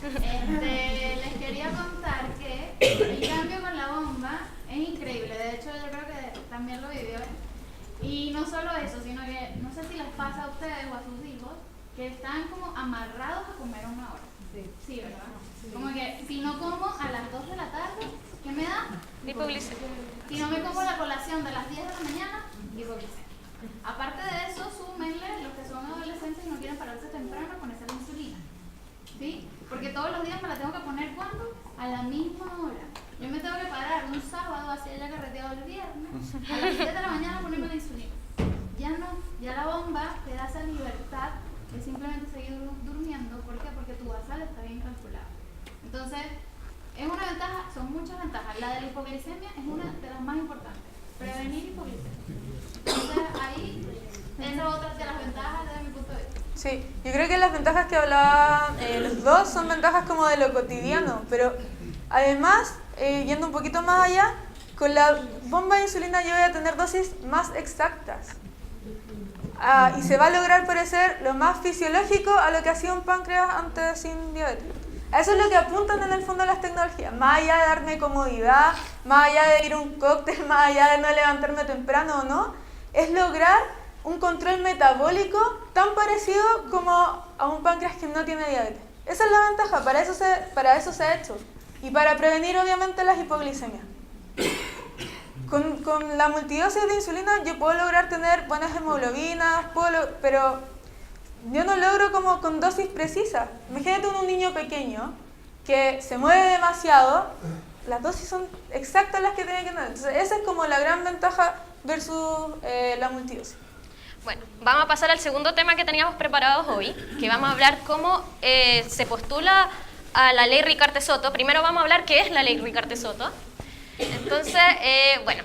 les quería contar que el cambio con la bomba es increíble, de hecho yo creo que también lo vivió. Y no solo eso, sino que no sé si les pasa a ustedes o a sus hijos que están como amarrados a comer a una hora. Sí, ¿verdad? Como que si no como a las 2 de la tarde, ¿qué me da? Hipoglicemia. Si no me como la colación de las 10 de la mañana, hipoglicemia. Aparte de eso, súmenle los que son adolescentes y no quieren pararse temprano a ponerse la insulina. ¿Sí? Porque todos los días me la tengo que poner, ¿cuándo? A la misma hora. Yo me tengo que parar un sábado, así haya carreteado el viernes, a las 7 de la mañana a ponerme la insulina. Ya no, ya la bomba te da esa libertad de simplemente seguir durmiendo. ¿Por qué? Porque tu basal está bien calculado. Entonces, es una ventaja, son muchas ventajas. La de la hipoglicemia es una de las más importantes. Prevenir hipoglicemia. Entonces, ahí, esa es otra de las ventajas desde mi punto de vista. Sí, yo creo que las ventajas que hablaban los dos son ventajas como de lo cotidiano, pero además, yendo un poquito más allá, con la bomba de insulina yo voy a tener dosis más exactas. Y se va a lograr parecer lo más fisiológico a lo que hacía un páncreas antes sin diabetes. Eso es lo que apuntan en el fondo las tecnologías, más allá de darme comodidad, más allá de ir a un cóctel, más allá de no levantarme temprano o no. es lograr un control metabólico tan parecido como a un páncreas que no tiene diabetes. Esa es la ventaja, para eso se ha hecho. Y para prevenir obviamente las hipoglicemias. Con la multidosis de insulina yo puedo lograr tener buenas hemoglobinas, pero yo no logro como con dosis precisas. Imagínate un niño pequeño que se mueve demasiado, las dosis son exactas las que tiene que tener. Entonces esa es como la gran ventaja versus la multidosis. Bueno, vamos a pasar al segundo tema que teníamos preparados hoy, que vamos a hablar cómo se postula a la ley Ricarte-Soto. Primero vamos a hablar qué es la ley Ricarte-Soto. Entonces, bueno,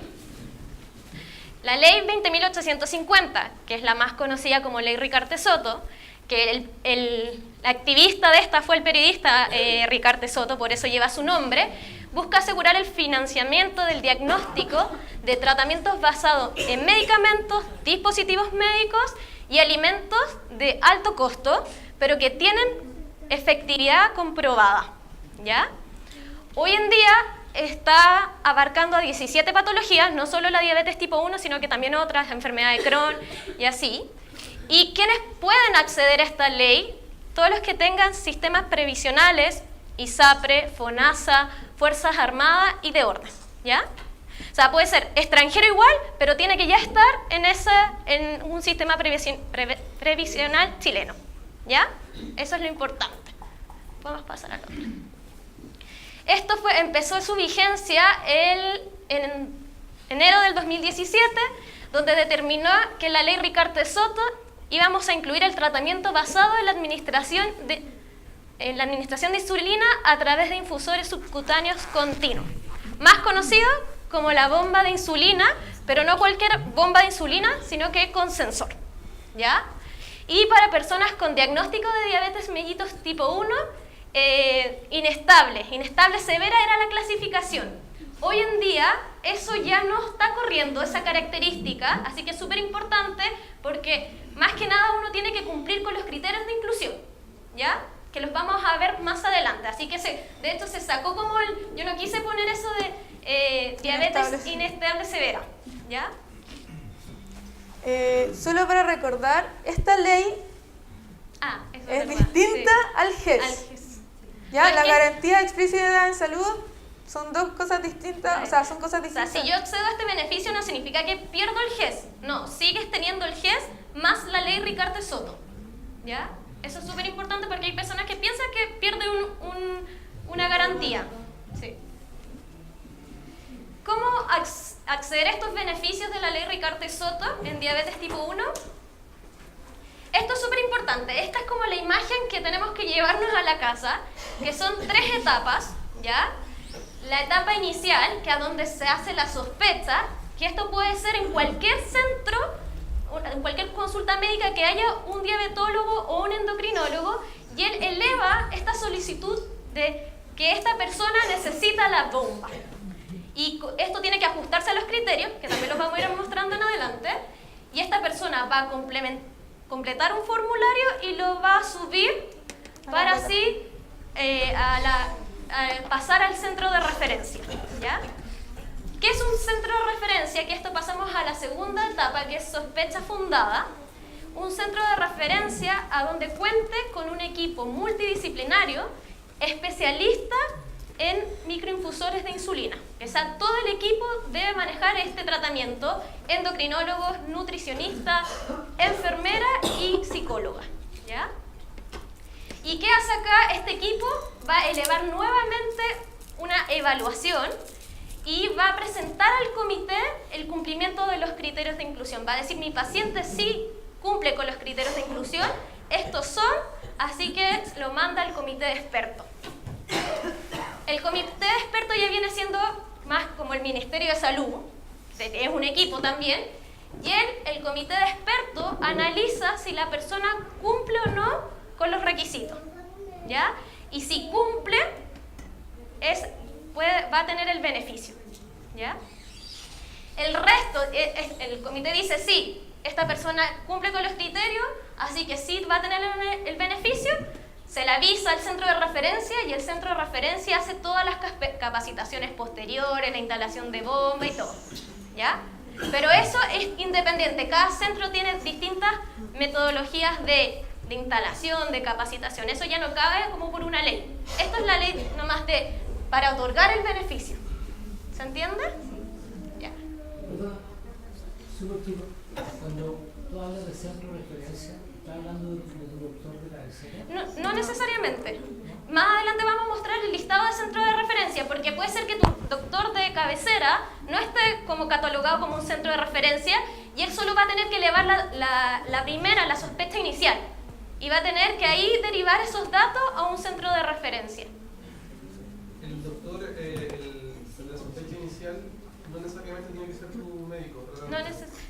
la ley 20.850, que es la más conocida como ley Ricarte-Soto, que el activista de esta fue el periodista Ricarte-Soto, por eso lleva su nombre, busca asegurar el financiamiento del diagnóstico de tratamientos basados en medicamentos, dispositivos médicos y alimentos de alto costo, pero que tienen efectividad comprobada, ¿ya? Hoy en día está abarcando a 17 patologías, no solo la diabetes tipo 1, sino que también otras, enfermedades de Crohn y así. ¿Y quiénes pueden acceder a esta ley? Todos los que tengan sistemas previsionales, ISAPRE, FONASA, Fuerzas Armadas y de orden, ¿ya? O sea, puede ser extranjero igual, pero tiene que ya estar en un sistema previsional chileno, ¿ya? Eso es lo importante. Podemos pasar al otro. Esto empezó su vigencia en enero del 2017, donde determinó que la ley Ricarte-Soto íbamos a incluir el tratamiento basado en la administración de insulina a través de infusores subcutáneos continuos, más conocido como la bomba de insulina, pero no cualquier bomba de insulina, sino que con sensor, ¿ya? Y para personas con diagnóstico de diabetes mellitus tipo 1, inestable severa era la clasificación. Hoy en día eso ya no está corriendo, esa característica, así que es súper importante porque más que nada uno tiene que cumplir con los criterios de inclusión, ¿ya? Que los vamos a ver más adelante, así que de hecho se sacó como yo no quise poner eso de diabetes inestable severa, ¿ya? Solo para recordar, esta ley es distinta al GES. ¿Ya? La garantía explícita en salud son dos cosas distintas, o sea, son cosas distintas. O sea, si yo accedo a este beneficio no significa que pierdo el GES, no, sigues teniendo el GES más la ley Ricarte-Soto, ¿ya? Eso es súper importante porque hay personas que piensan que pierden una garantía. Sí. ¿Cómo acceder a estos beneficios de la ley Ricarte-Soto en diabetes tipo 1? Esto es súper importante. Esta es como la imagen que tenemos que llevarnos a la casa, que son 3 etapas, ¿ya? La etapa inicial, que es donde se hace la sospecha, que esto puede ser en cualquier centro, en cualquier consulta médica que haya un diabetólogo o un endocrinólogo, y él eleva esta solicitud de que esta persona necesita la bomba. Y esto tiene que ajustarse a los criterios, que también los vamos a ir mostrando en adelante, y esta persona va a completar un formulario y lo va a subir para así pasar al centro de referencia, ¿ya? ¿Qué es un centro de referencia? Que esto pasamos a la segunda etapa, que es sospecha fundada. Un centro de referencia a donde cuente con un equipo multidisciplinario, especialista en microinfusores de insulina. O sea, todo el equipo debe manejar este tratamiento: endocrinólogos, nutricionistas, enfermera y psicóloga, ¿ya? ¿Y qué hace acá este equipo? Va a elevar nuevamente una evaluación y va a presentar al comité el cumplimiento de los criterios de inclusión. Va a decir: mi paciente sí cumple con los criterios de inclusión, estos son, así que lo manda al comité de expertos. El comité de expertos ya viene siendo más como el Ministerio de Salud, es un equipo también, y el comité de expertos analiza si la persona cumple o no con los requisitos, ¿ya? Y si cumple, va a tener el beneficio, ¿ya? El resto, el comité dice: sí, esta persona cumple con los criterios, así que sí va a tener el beneficio. Se le avisa al centro de referencia y el centro de referencia hace todas las capacitaciones posteriores, la instalación de bomba y todo, ¿ya? Pero eso es independiente. Cada centro tiene distintas metodologías de instalación, de capacitación. Eso ya no cabe como por una ley. Esto es la ley nomás para otorgar el beneficio. ¿Se entiende? Ya. Perdona, súper chico. Cuando tú hablas de centro de referencia, ¿estás hablando de tu doctor de cabecera? No necesariamente. Más adelante vamos a mostrar el listado de centros de referencia, porque puede ser que tu doctor de cabecera no esté como catalogado como un centro de referencia y él solo va a tener que elevar la sospecha inicial y va a tener que ahí derivar esos datos a un centro de referencia. El doctor, la sospecha inicial no necesariamente tiene que ser tu médico.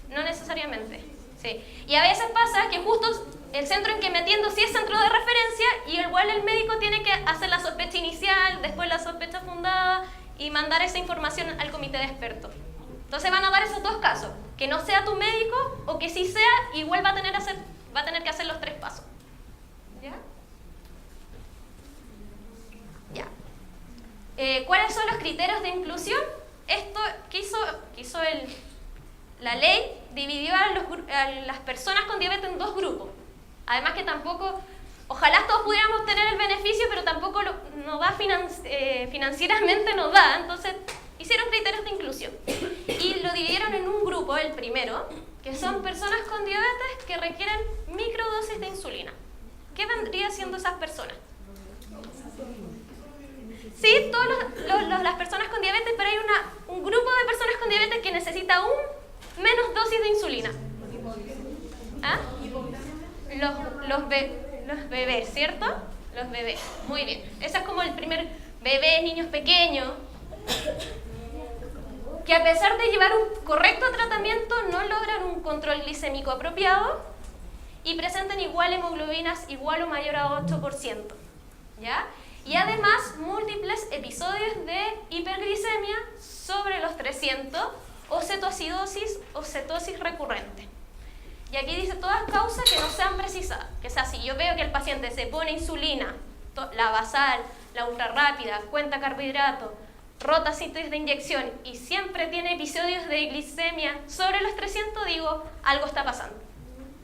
No necesariamente. Sí. Y a veces pasa que justo el centro en que me atiendo sí es centro de referencia y igual el médico tiene que hacer la sospecha inicial, después la sospecha fundada y mandar esa información al comité de expertos. Entonces van a dar esos dos casos, que no sea tu médico o que sí sea, igual va a tener que hacer los 3 pasos. ¿Ya? Ya. ¿Cuáles son los criterios de inclusión? Esto que hizo la ley dividió a las personas con diabetes en 2 grupos. Además que tampoco, ojalá todos pudiéramos obtener el beneficio, pero tampoco nos da financieramente nos da. Entonces hicieron criterios de inclusión y lo dividieron en un grupo, el primero, que son personas con diabetes que requieren microdosis de insulina. ¿Qué vendría siendo esas personas? Sí, todas las personas con diabetes, pero hay un grupo de personas con diabetes que necesita menos dosis de insulina. ¿Ah? Los bebés, ¿cierto? Los bebés, muy bien. Ese es como el primer bebé, niños pequeños, que a pesar de llevar un correcto tratamiento no logran un control glicémico apropiado y presentan igual hemoglobinas igual o mayor a 8%. ¿Ya? Y además múltiples episodios de hiperglicemia sobre los 300 o cetoacidosis o cetosis recurrente. Y aquí dice todas causas que no sean precisadas. Que sea, si yo veo que el paciente se pone insulina, la basal, la ultra rápida, cuenta carbohidratos, rota síntesis de inyección y siempre tiene episodios de glicemia sobre los 300, digo, algo está pasando.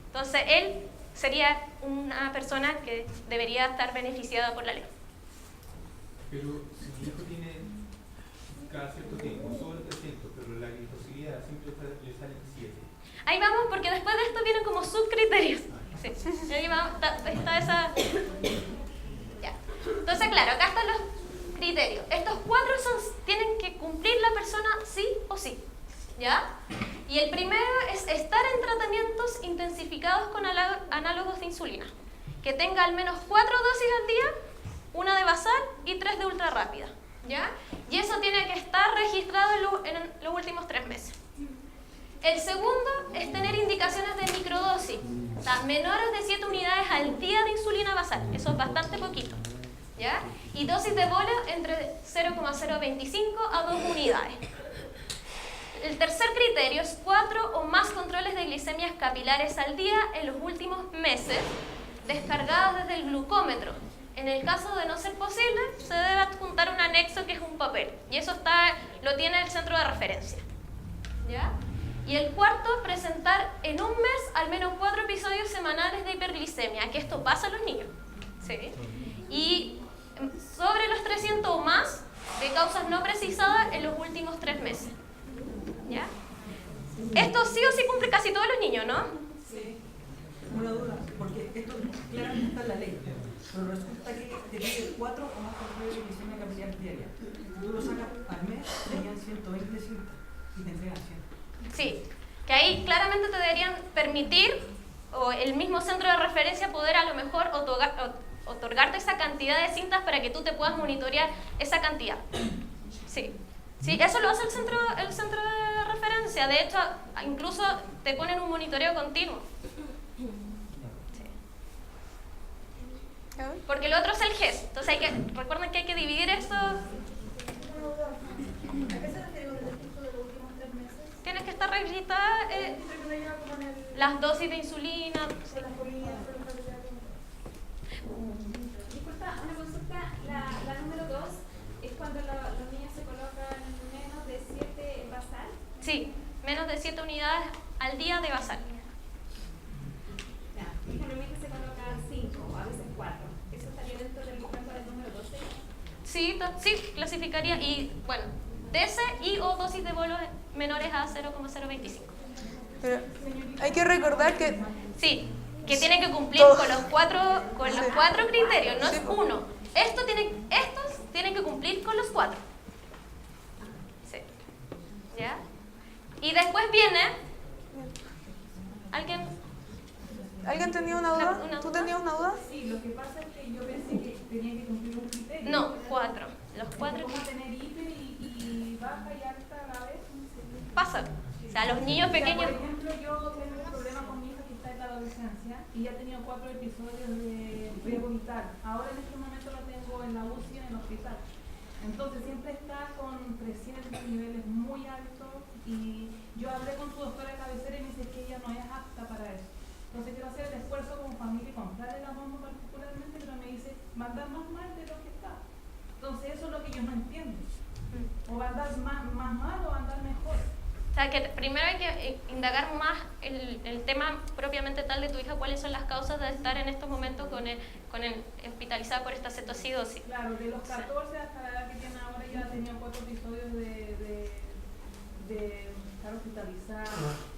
Entonces, él sería una persona que debería estar beneficiada por la ley. Pero si mi hijo tiene cada cierto tiempo sobre 300, pero la glicosilia siempre le sale 7. Ahí vamos, porque después de esto vienen como subcriterios. Sí. Ahí vamos, está esa... Ya. Entonces, claro, acá están los criterios. Estos 4 tienen que cumplir la persona sí o sí. ¿Ya? Y el primero es estar en tratamientos intensificados con análogos de insulina. Que tenga al menos 4 dosis al día, 1 de basal y 3 de ultra rápida. ¿Ya? Y eso tiene que estar registrado en los últimos 3 meses. El segundo es tener indicaciones de microdosis, o sea, menores de 7 unidades al día de insulina basal. Eso es bastante poquito. ¿Ya? Y dosis de bola entre 0,025 a 2 unidades. El tercer criterio es 4 o más controles de glicemias capilares al día en los últimos meses, descargados desde el glucómetro. En el caso de no ser posible, se debe adjuntar un anexo que es un papel. Y eso lo tiene el centro de referencia. ¿Ya? Y el cuarto, presentar en un mes al menos 4 episodios semanales de hiperglicemia, que esto pasa a los niños. ¿Sí? Y sobre los 300 o más de causas no precisadas en los últimos 3 meses. ¿Ya? Esto sí o sí cumple casi todos los niños, ¿no? Sí. Una duda, porque esto claramente está en la ley, pero resulta que te pide 4 o más controles de glicemia capilar diaria. Si tú lo sacas al mes, serían 120 cintas y te entregan 100. Sí, que ahí claramente te deberían permitir, o el mismo centro de referencia, poder a lo mejor otorgarte esa cantidad de cintas para que tú te puedas monitorear esa cantidad. Sí. Sí, eso lo hace el centro de referencia. De hecho, incluso te ponen un monitoreo continuo. Sí. Porque lo otro es el GES. Entonces recuerden que hay que dividir esto. ¿A qué se refiere con el discurso de los últimos 3 meses? Tienes que estar registrada las dosis de insulina. Disculpa, una consulta. La número 2 es cuando los niños se colocan menos de 7 basal. Sí. menos de 7 unidades al día de basal. Generalmente se coloca 5, a veces 4. ¿Eso estaría dentro del rango del número 12? Sí, sí, clasificaría. Y bueno, DC y o dosis de bolos menores a 0,025. Pero hay que recordar que... Sí, que tienen que cumplir Todos. con los cuatro criterios, no Sí, es po. uno. Estos tienen que cumplir con los 4. Sí. ¿Ya? Y después viene... ¿Alguien tenía una duda? ¿Tú tenías una duda? Sí, lo que pasa es que yo pensé que tenía que cumplir un criterio. No, 4. Los 4 ¿Cómo tener hiper y baja y alta a la vez? pasan. O sea, los niños pequeños... Por ejemplo, yo tengo un problema con mi hija que está en la adolescencia y ya ha tenido 4 episodios de riesgo vital. Ahora en este momento la tengo en la UCI en el hospital. Entonces siempre está con 300 niveles muy altos y yo hablé con su doctora de cabecera y me dice que ella no es apta para eso. Entonces quiero hacer el esfuerzo como familia y comprarle la bomba particularmente, pero me dice, va a andar más mal de lo que está. Entonces eso es lo que yo no entiendo. O va a andar más mal o va a andar mejor. O sea, que primero hay que indagar más el tema propiamente tal de tu hija, cuáles son las causas de estar en estos momentos con el hospitalizada por esta cetoacidosis. Claro, de los 14 hasta la edad que tiene ahora ya ha tenido 4 episodios de estar hospitalizada,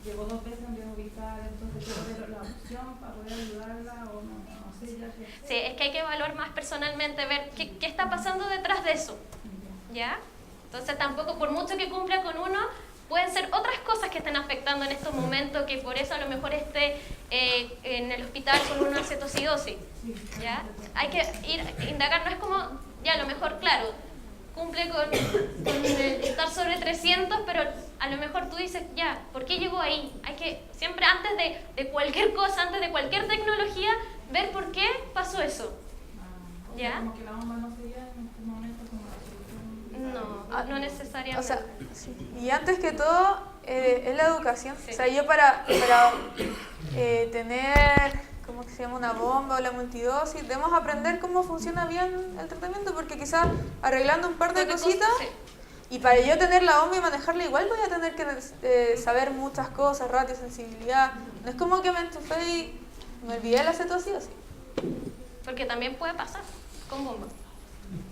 llegó 2 veces en riesgo vital, entonces quiero ver la opción para poder ayudarla o no sé ya qué hacer. Sí, es que hay que evaluar más personalmente, ver qué está pasando detrás de eso. ¿Ya? Entonces tampoco, por mucho que cumpla con uno, pueden ser otras cosas que estén afectando en estos momentos, que por eso a lo mejor esté en el hospital con una cetoacidosis. ¿Ya? Hay que indagar, no es como, ya a lo mejor, claro, cumple con el estar sobre 300, pero a lo mejor tú dices, ya, ¿por qué llegó ahí? Hay que siempre antes de cualquier cosa, antes de cualquier tecnología, ver por qué pasó eso. ¿Ya? Como que la bomba no sería en este momento como la solución. No necesariamente. O sea, sí. Y antes que todo, es la educación. Sí. O sea, yo para tener, ¿cómo que se llama? Una bomba o la multidosis, debemos aprender cómo funciona bien el tratamiento, porque quizás arreglando un par de cositas, Sí. y para yo tener la bomba y manejarla igual voy a tener que saber muchas cosas, ratio, sensibilidad. No es como que me enchufé y me olvidé de la cetoacidosis. Porque también puede pasar con bomba.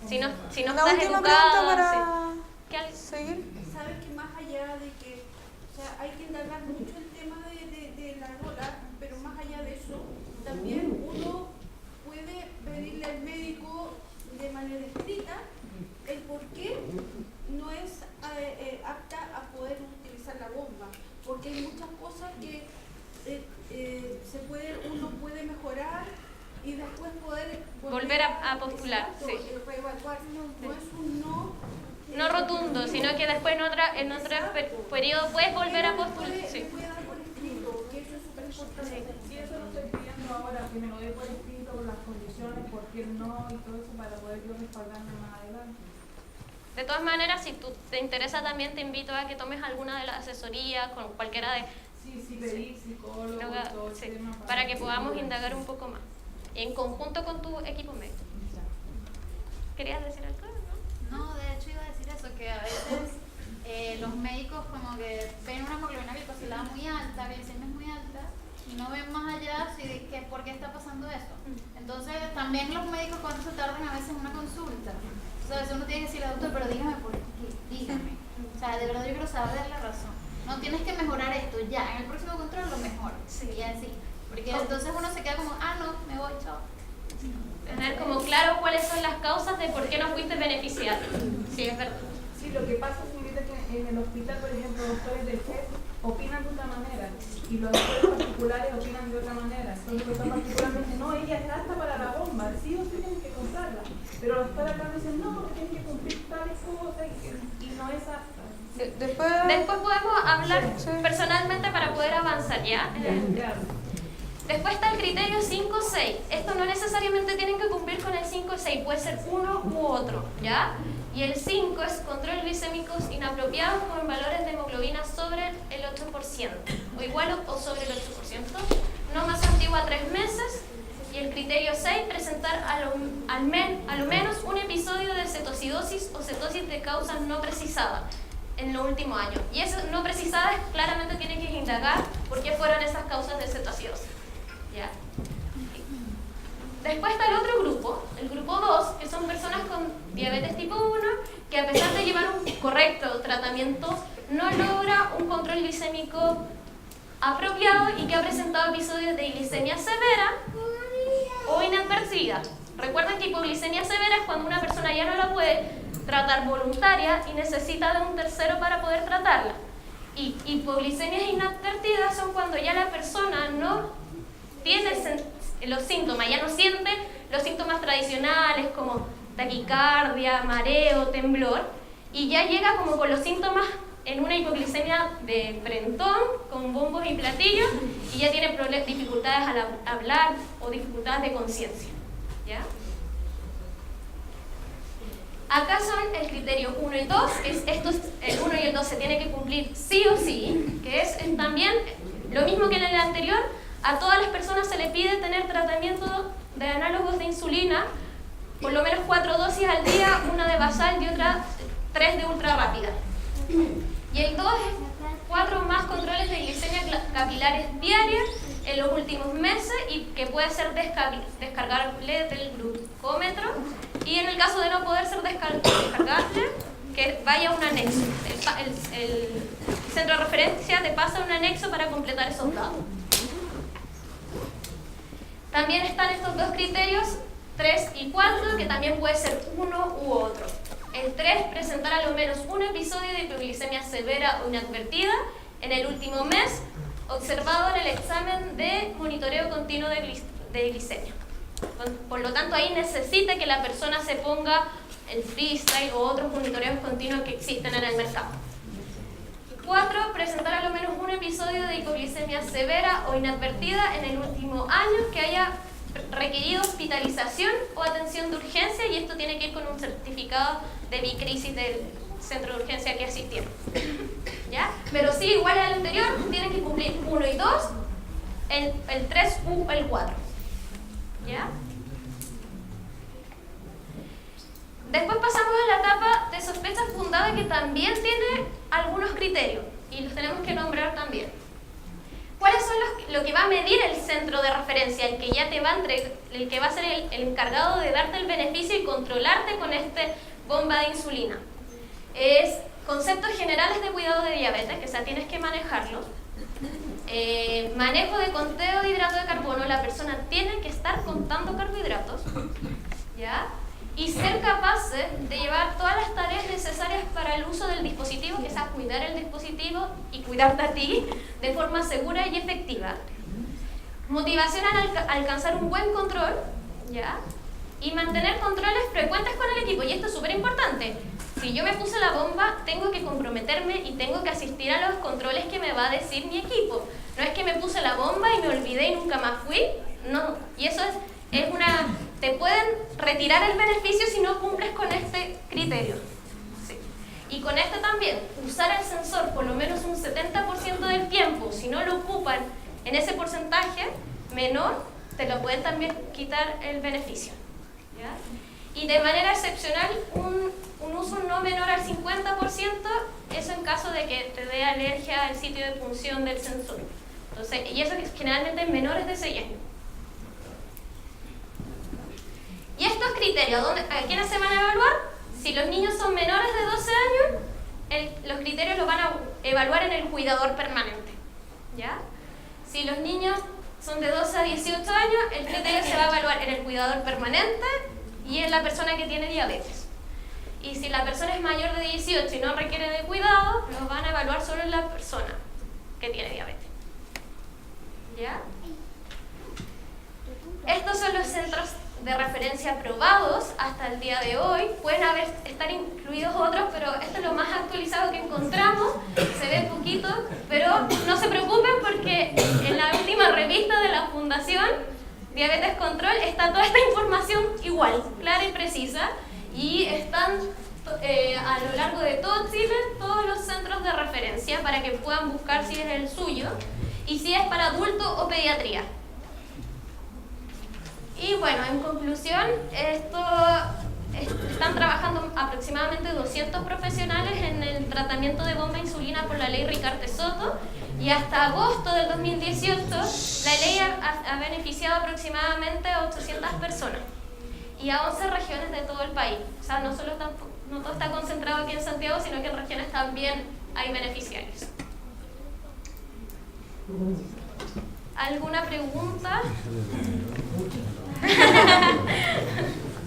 Si no Una estás última educada, pregunta para sí. ¿Qué seguir. ¿Sabes que más allá de que, o sea, hay que indagar mucho el tema de la rola, pero más allá de eso, también uno puede pedirle al médico de manera escrita el por qué no es apta a poder utilizar la bomba? Porque hay muchas cosas que uno puede mejorar y después poder Volver a postular, exacto, sí. reevaluar. No es un no rotundo, sino que después en otro periodo puedes volver a postular. Sí. puede dar por escrito, que eso es súper importante. Sí, eso lo estoy pidiendo ahora, que me lo dé por escrito con las condiciones, por qué no y todo eso para poder yo respaldarme más adelante. De todas maneras, si te interesa también, te invito a que tomes alguna de las asesorías con cualquiera de... Sí, pedir psicólogo, todo el sí, tema para que podamos indagar un poco más. En conjunto con tu equipo médico. ¿Querías decir algo? No, de hecho iba a decir eso, que a veces los médicos como que ven una hemoglobina glicosilada muy alta, glicemia muy alta, y no ven más allá que por qué está pasando eso. Entonces también los médicos cuando se tardan a veces en una consulta. O sea, a veces uno tiene que decirle, doctor, pero dígame por qué, dígame. O sea, de verdad yo quiero saber la razón. No tienes que mejorar esto, ya, en el próximo control lo mejor. Sí, y así. Porque entonces uno se queda como, no, me voy, chao. Tener como claro cuáles son las causas de por qué no fuiste beneficiado. Sí, es verdad. Sí, lo que pasa, señorita, es que en el hospital, por ejemplo, doctores del GEP opinan de una manera y los doctores particulares opinan de otra manera. Entonces, los doctores particulares dicen, no, ella es apta para la bomba, sí o sí tienen que comprarla. Pero los doctores acá dicen, no, porque tienen que cumplir tales cosas y no es apta. Después podemos hablar personalmente para poder avanzar, ¿ya? Después está el criterio 5-6. Esto no necesariamente tienen que cumplir con el 5 y 6, puede ser uno u otro, ¿ya? Y el 5 es control glicémicos inapropiados con valores de hemoglobina sobre el 8%, o igual o sobre el 8%, no más antiguo a 3 meses. Y el criterio 6, presentar a lo menos un episodio de cetoacidosis o cetosis de causa no precisada. en los últimos años. Y eso no precisadas claramente tiene que indagar por qué fueron esas causas de cetoacidosis. ¿Ya? Después está el otro grupo, el grupo 2, que son personas con diabetes tipo 1, que a pesar de llevar un correcto tratamiento, no logra un control glicémico apropiado y que ha presentado episodios de glicemia severa o inadvertida. Recuerden que hipoglicemia severa es cuando una persona ya no la puede tratar voluntaria y necesita de un tercero para poder tratarla. Y hipoglicemias inadvertidas son cuando ya la persona no tiene los síntomas, ya no siente los síntomas tradicionales como taquicardia, mareo, temblor, y ya llega como con los síntomas en una hipoglicemia de frentón, con bombos y platillos, y ya tiene dificultades al hablar o dificultades de conciencia. ¿Ya? Acá son el criterio 1 y 2, el 1 y el 2 se tiene que cumplir sí o sí, que es también lo mismo que en el anterior. A todas las personas se le pide tener tratamiento de análogos de insulina, por lo menos 4 dosis al día, una de basal y otra 3 de ultra rápida. Y el 2 es 4 más controles de glicemia capilares diarias en los últimos meses y que puede ser descargable del glucómetro, y en el caso de no poder ser descargable, que vaya a un anexo. El centro de referencia te pasa un anexo para completar esos datos. También están estos dos criterios, 3 y 4, que también puede ser uno u otro. El 3, presentar a lo menos un episodio de hipoglicemia severa o inadvertida en el último mes, observado en el examen de monitoreo continuo de glicemia. Por lo tanto, ahí necesita que la persona se ponga el freestyle o otros monitoreos continuos que existen en el mercado. 4, presentar a lo menos un episodio de hipoglicemia severa o inadvertida en el último año que haya requerido hospitalización o atención de urgencia, y esto tiene que ir con un certificado de bicrisis del centro de urgencia que asistieron. ¿Ya? Pero sí, igual al anterior, tienen que cumplir 1 y 2, el 3 u el 4. ¿Ya? Después pasamos a la etapa de sospecha fundada, que también tiene algunos criterios y los tenemos que nombrar también. ¿Cuáles son lo que va a medir el centro de referencia, el que ya te va a el que va a ser el encargado de darte el beneficio y controlarte con este bomba de insulina? Es conceptos generales de cuidado de diabetes, que tienes que manejarlo. Manejo de conteo de hidrato de carbono, la persona tiene que estar contando carbohidratos, ¿ya? Y ser capaces de llevar todas las tareas necesarias para el uso del dispositivo, que es a cuidar el dispositivo y cuidarte a ti de forma segura y efectiva. Motivación al alcanzar un buen control, ¿ya? Y mantener controles frecuentes con el equipo. Y esto es súper importante. Si yo me puse la bomba, tengo que comprometerme y tengo que asistir a los controles que me va a decir mi equipo. No es que me puse la bomba y me olvidé y nunca más fui. No. Y eso es una... Te pueden retirar el beneficio si no cumples con este criterio. Sí. Y con este también, usar el sensor por lo menos un 70% del tiempo. Si no lo ocupan en ese porcentaje menor, te lo pueden también quitar el beneficio. ¿Ya? Y de manera excepcional, un uso no menor al 50%, eso en caso de que te dé alergia al sitio de punción del sensor. Entonces, y eso generalmente en menores de 6 años. Y estos criterios, ¿a quiénes se van a evaluar? Si los niños son menores de 12 años, los criterios los van a evaluar en el cuidador permanente. ¿Ya? Si los niños son de 12 a 18 años, el criterio se va a evaluar en el cuidador permanente y en la persona que tiene diabetes. Y si la persona es mayor de 18 y no requiere de cuidado, los van a evaluar solo en la persona que tiene diabetes. ¿Ya? Estos son los centros de referencia aprobados hasta el día de hoy. Pueden estar incluidos otros, pero esto es lo más actualizado que encontramos. Se ve poquito, pero no se preocupen porque en la última revista de la Fundación Diabetes Control está toda esta información igual, clara y precisa, y están a lo largo de todo Chile todos los centros de referencia para que puedan buscar si es el suyo y si es para adulto o pediatría. Y bueno, en conclusión, esto están trabajando aproximadamente 200 profesionales en el tratamiento de bomba de insulina por la ley Ricarte-Soto, y hasta agosto del 2018 la ley ha beneficiado aproximadamente a 800 personas y a 11 regiones de todo el país. O sea, no todo está concentrado aquí en Santiago, sino que en regiones también hay beneficiarios. ¿Alguna pregunta?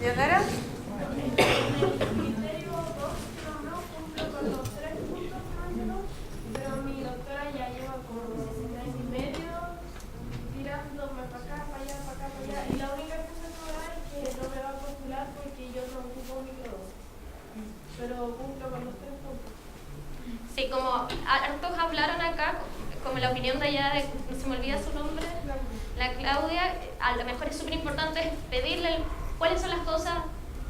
¿Dionera? Pero mi doctora ya lleva como 6 años y medio tirándome para acá, para allá, para acá, para allá. Y la única cosa que me da es que no me va a postular porque yo no ocupo microdosis. Pero cumplo con los 3 puntos. Sí, como hartos hablaron acá, como la opinión de allá, no se me olvida su nombre, la Claudia, a lo mejor es súper importante pedirle cuáles son las cosas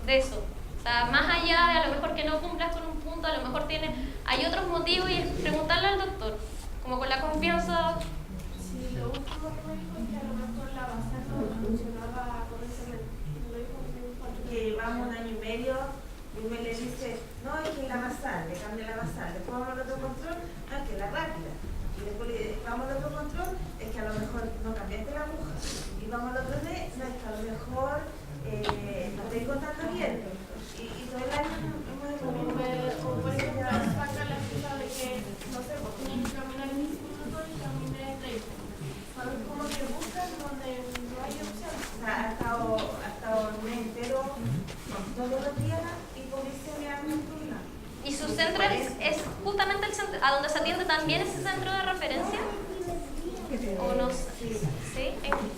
de eso. O sea, más allá de a lo mejor que no cumplas con un punto, a lo mejor hay otros motivos, y es preguntarle al doctor, como con la confianza. Sí, lo último que me dijo es que a lo mejor la base no funcionaba correctamente. Lo dijo que llevamos 1 año y medio y me le dice, no, es que la basal, le cambia la basal, después vamos al otro control, no, es que la rápida. Y después vamos al otro control, es que a lo mejor no cambiaste la aguja. Y vamos al otro de, no, es que a lo mejor no estoy contando bien. Y todo el año como por ejemplo, saca la excusa de que, no sé, pues tienes que caminar 15 minutos y caminé 30. ¿Sabes? Como que buscan donde no hay opción. O sea, ha estado un mes entero todos los días y por eso me han problema. ¿Y su centro es justamente el centro a donde se atiende también ese centro de referencia? ¿O no? Sí. ¿Sí?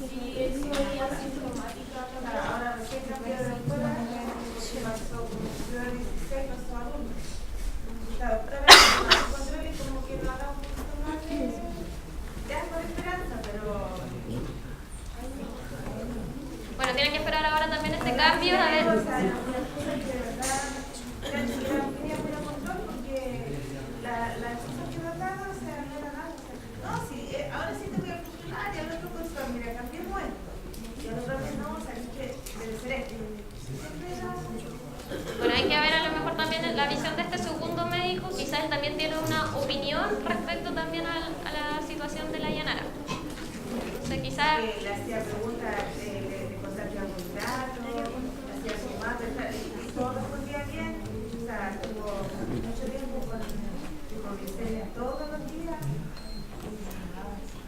Sí, eso es asintomática. Ahora recién cambié de escuela, se pasó como 16, pasó a 1. Estaba otra vez control y como que no haga un poquito más de algo de esperanza, pero... Bueno, tienen que esperar ahora también este cambio, a ver. O sea, una cosa que de verdad quería poner control porque las cosas que me daban, o sea, no era nada. No, sí, ahora sí te voy a funcionar y al otro control, mira, cambiemos esto. Y al otro vez no, o sea, es que debe ser esto. Bueno, hay que ver a lo mejor también la visión de este segundo médico, quizás él también tiene una opinión respecto también a la situación de la Yanara. O sea, quizás... Le hacía preguntas de cosas que han contrato, le hacía su madre, y todo respondía bien. O sea, estuvo mucho tiempo con glicemia todos los días.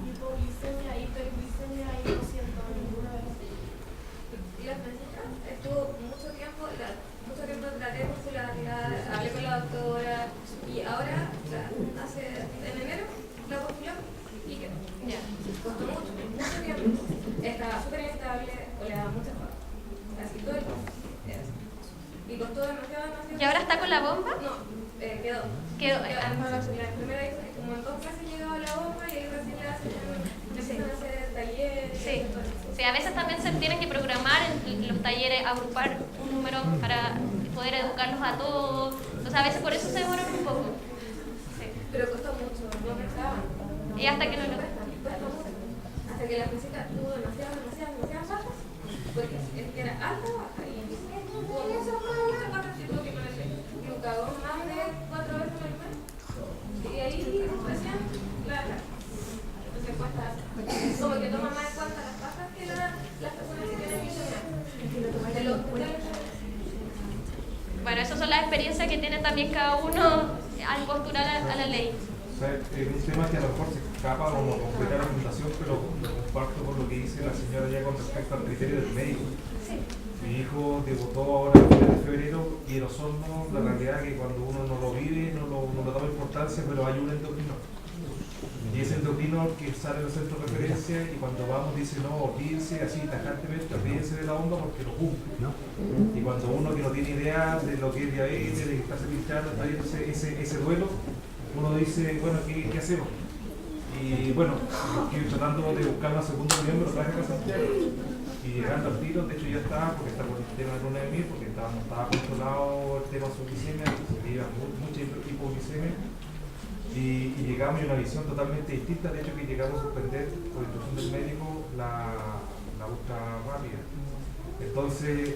Hipoglicemia, hiperglicemia y no siento ninguna de las dos. Y la específica estuvo mucho tiempo traté con su hablé con la doctora y ahora, en enero, la postuló y quedó. Ya. Costó mucho tiempo. Estaba súper inestable, o le daba muchas cosas. Así todo el tiempo. Y costó demasiado. ¿Y ahora está con la bomba? No, quedó. La primera vez, como en 2 meses llegaba la bomba y ahí recién le hacen hacer talleres. Sí. Sí, a veces también se tienen que programar en los talleres, agrupar un número para poder educarlos a todos. Entonces a veces por eso se demoran un poco. Sí. Pero costó mucho, no pensaban. Y hasta que no lo... Hasta que la visita tuvo demasiadas bajas, porque es que era alta o baja, y tuvo muchas bajas, y tuvo que ponerle glucagón más de 4 veces al mes, y ahí recién la entonces cuesta, como que toma más en cuenta las bajas que las personas que tienen glicemia. Bueno, esas son las experiencias que tiene también cada uno al postular a la ley. O sea, es un tema que a lo mejor se escapa o no completa la argumentación, pero lo comparto con lo que dice la señora ya con respecto al criterio del médico. Sí. Mi hijo debutó ahora en el mes de febrero y en Osorno, la realidad es que cuando uno no lo vive, no le toma importancia, pero hay un endocrino. Y ese endocrino que sale en el centro de referencia y cuando vamos dice, no, olvídense así tajantemente, olvídense de la bomba porque lo cumple. Y cuando uno que no tiene idea de lo que es diabetes, de que está filtrando, está viendo ese duelo, uno dice, bueno, ¿qué hacemos? Y bueno, estoy tratando de buscar una segunda unión, me lo traje acá a Santiago. Y llegando al tiro, de hecho ya estaba, porque está por el tema de luna de miel, porque estaba controlado el tema de su glicemia, que iba mucha hipoglicemia. Y llegamos a una visión totalmente distinta, de hecho que llegamos a suspender por instrucción del médico la ultra rápida. Entonces,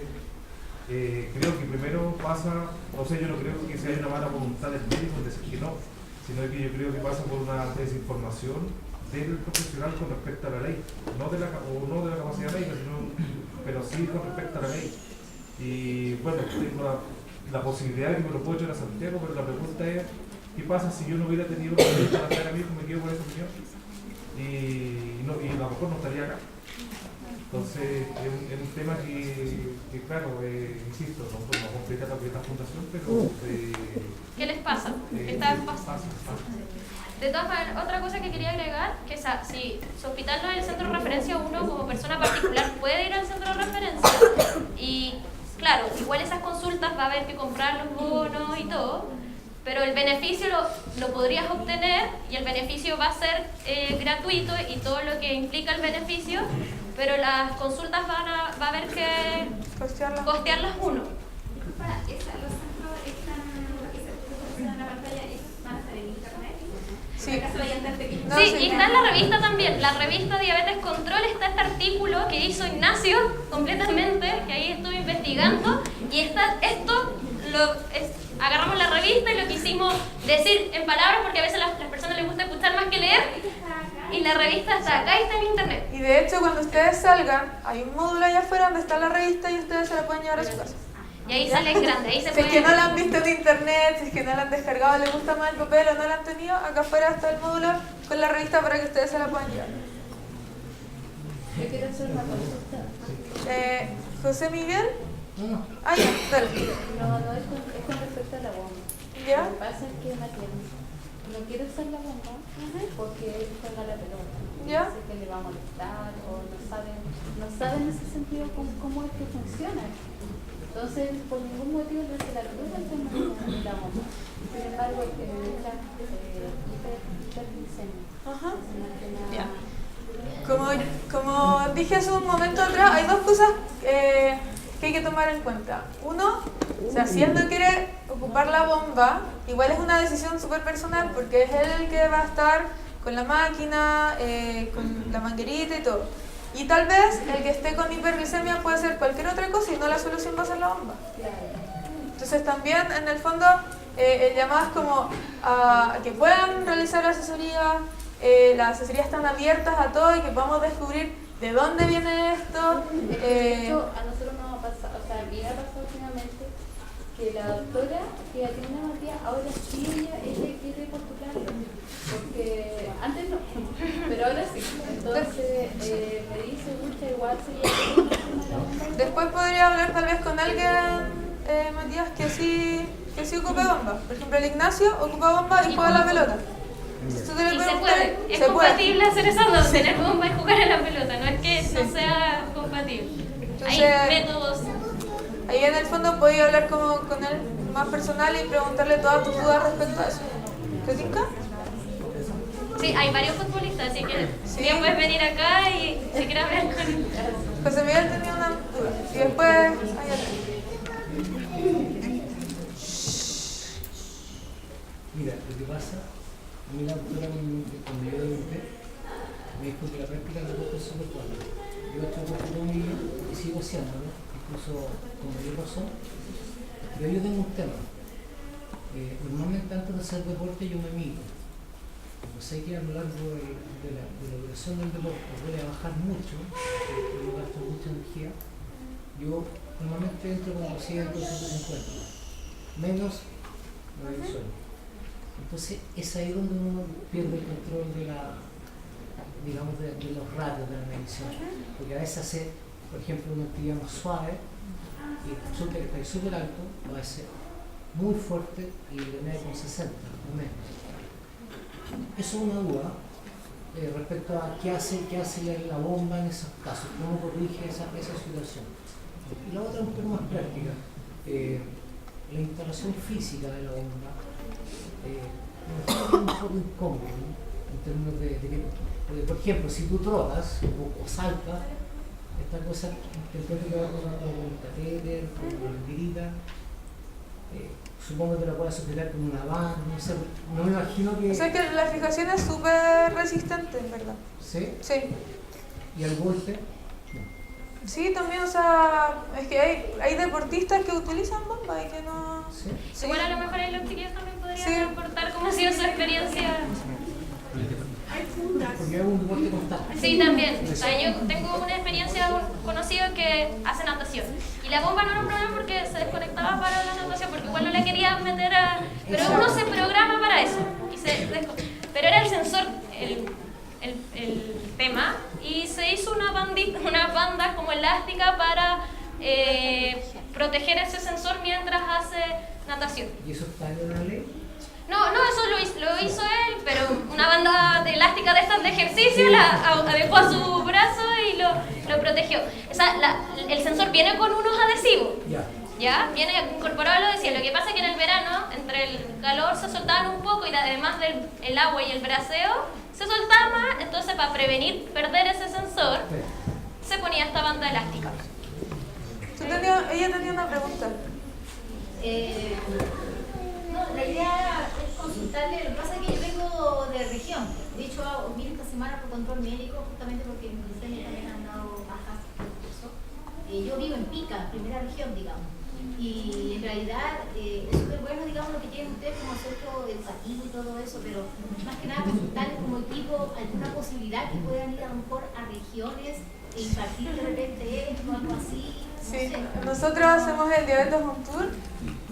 creo que primero pasa, o sea, yo no creo que sea una mala voluntad del médico en decir que no, sino que yo creo que pasa por una desinformación del profesional con respecto a la ley, no de la capacidad médica, pero sí con respecto a la ley. Y bueno, tengo la posibilidad de que me lo puedo echar a Santiago, pero la pregunta es, ¿qué pasa si yo no hubiera tenido una ley para hacer a mí, me quedo con esa opinión? Y a lo mejor no estaría acá. Entonces, es un tema que claro, insisto, nosotros no complica lo que es la fundación, pero... ¿Qué les pasa? ¿Qué está pasando? De todas maneras, otra cosa que quería agregar, que si su hospital no es el centro de referencia, uno como persona particular puede ir al centro de referencia y, claro, igual esas consultas va a haber que comprar los bonos y todo, pero el beneficio lo podrías obtener y el beneficio va a ser gratuito y todo lo que implica el beneficio, pero las consultas va a haber que costearlas uno. Para los centros están en la pantalla, van a estar en internet. Sí. Sí, y está en la revista también, la revista Diabetes Control, está este artículo que hizo Ignacio completamente, que ahí estuve investigando, y agarramos la revista y lo quisimos decir en palabras, porque a veces a las personas les gusta escuchar más que leer, y la revista está acá y está en internet. Y de hecho, cuando ustedes salgan, hay un módulo allá afuera donde está la revista y ustedes se la pueden llevar a su casa. Y ahí sale en grande, ahí se Si es que no la han visto en internet, si es que no la han descargado, les gusta más el papel o no la han tenido, acá afuera está el módulo con la revista para que ustedes se la puedan llevar. Yo quiero hacer una consulta. José Miguel. Ah, ya, dale. No, es con respecto a la bomba. ¿Ya? Lo que pasa es que Matías no quiere usar la bomba porque él juega la pelota. ¿Ya? Dice que le va a molestar o no sabe en ese sentido cómo es que funciona. Entonces, por ningún motivo no se la cruza el tema de la bomba. Sin embargo, la hiperglicemia. Ajá. Ya. Como dije hace un momento atrás, hay dos cosas que hay que tomar en cuenta. Uno, o sea, si él no quiere ocupar la bomba, igual es una decisión súper personal porque es él el que va a estar con la máquina, con la manguerita y todo. Y tal vez el que esté con hiperglicemia puede hacer cualquier otra cosa y no la solución va a ser la bomba. Entonces también en el fondo el llamado es como a que puedan realizar asesoría, las asesorías están abiertas a todo y que podamos descubrir de dónde viene esto. De hecho, a nosotros nos ha pasado, o sea, a mí me ha pasado últimamente que la doctora que atiende a Matías, ahora sí ella quiere postularlo, porque antes no, pero ahora sí. Entonces me dice, mucha igual sería. Después podría hablar tal vez con alguien, Matías, que sí ocupe bomba. Por ejemplo, el Ignacio ocupa bomba y juega a la pelota. Y se puede, es compatible hacer esas dos, tener bomba y jugar a la pelota, no es que no sea compatible. Entonces, hay métodos. Ahí en el fondo podéis hablar con él más personal y preguntarle todas tus dudas respecto a eso. ¿Te tinca? Sí, hay varios futbolistas, así que bien puedes venir acá y si quieres hablar con él. José Miguel tenía una duda y después hay otra. Mira, lo que pasa, a mí la doctora cuando yo debuté me dijo que la práctica de la boca es súper buena. Yo he hecho todo mi vida y sigo haciéndolo, incluso con mayor razón, pero yo tengo un tema. Normalmente antes de hacer deporte yo me mido. Como sé que a lo largo de la duración del deporte voy a bajar mucho, yo gasto mucha energía, yo normalmente entro con 200, 150, menos me doy sueño. Entonces es ahí donde uno pierde el control de los ratios de la medición, porque a veces hace, por ejemplo, una actividad más suave y resulta que está súper alto, o a veces muy fuerte y le mide con 60 o menos. Eso es una duda respecto a qué hace la bomba en esos casos, cómo corrige esa situación. Y la otra un poco más práctica, la instalación física de la bomba es un poco incómodo, ¿no? En términos de que, por ejemplo, si tú trotas o saltas, esta cosa que encuentro que va con un catéter, con una manguerita, supongo que la puedas sujetar con una banda, no sé, no me imagino que... O sea que la fijación es súper resistente, en verdad. ¿Sí? Sí. ¿Y al golpe? Sí, también, o sea, es que hay deportistas que utilizan bomba y que no... Sí. Igual a lo mejor ahí los chiquillos también podrían Sí. reportar cómo ha sido su experiencia. Porque es un deporte constante. Sí, también. O sea, yo tengo una experiencia de un conocido que hace natación. Y la bomba no era un problema porque se desconectaba para la natación, porque igual no le quería meter a... Pero uno se programa para eso. Pero era el sensor el tema, y se hizo una banda como elástica para proteger ese sensor mientras hace natación. ¿Y eso está en la ley? No, eso lo hizo él, pero una banda de elástica de estas de ejercicio la adecuó a su brazo y lo protegió. El sensor viene con unos adhesivos. ¿Ya? Viene incorporado al adhesivo. Lo que pasa es que en el verano, entre el calor se soltaban un poco y además del agua y el braseo, se soltaba más. Entonces, para prevenir perder ese sensor, se ponía esta banda elástica. Ella tenía una pregunta. No, la idea es consultarle. Lo que pasa es que yo vengo de región. De hecho, vine esta semana por control médico, justamente porque mi diseño también han dado bajas por eso. Yo vivo en Pica, primera región, digamos. Y en realidad es súper bueno, digamos, lo que tienen ustedes como centro educativo y todo eso, pero más que nada consultarles como equipo alguna posibilidad que puedan ir a lo mejor a regiones e impartir de repente esto o algo así. No Sí, sé. nosotros hacemos el Diabetes On Tour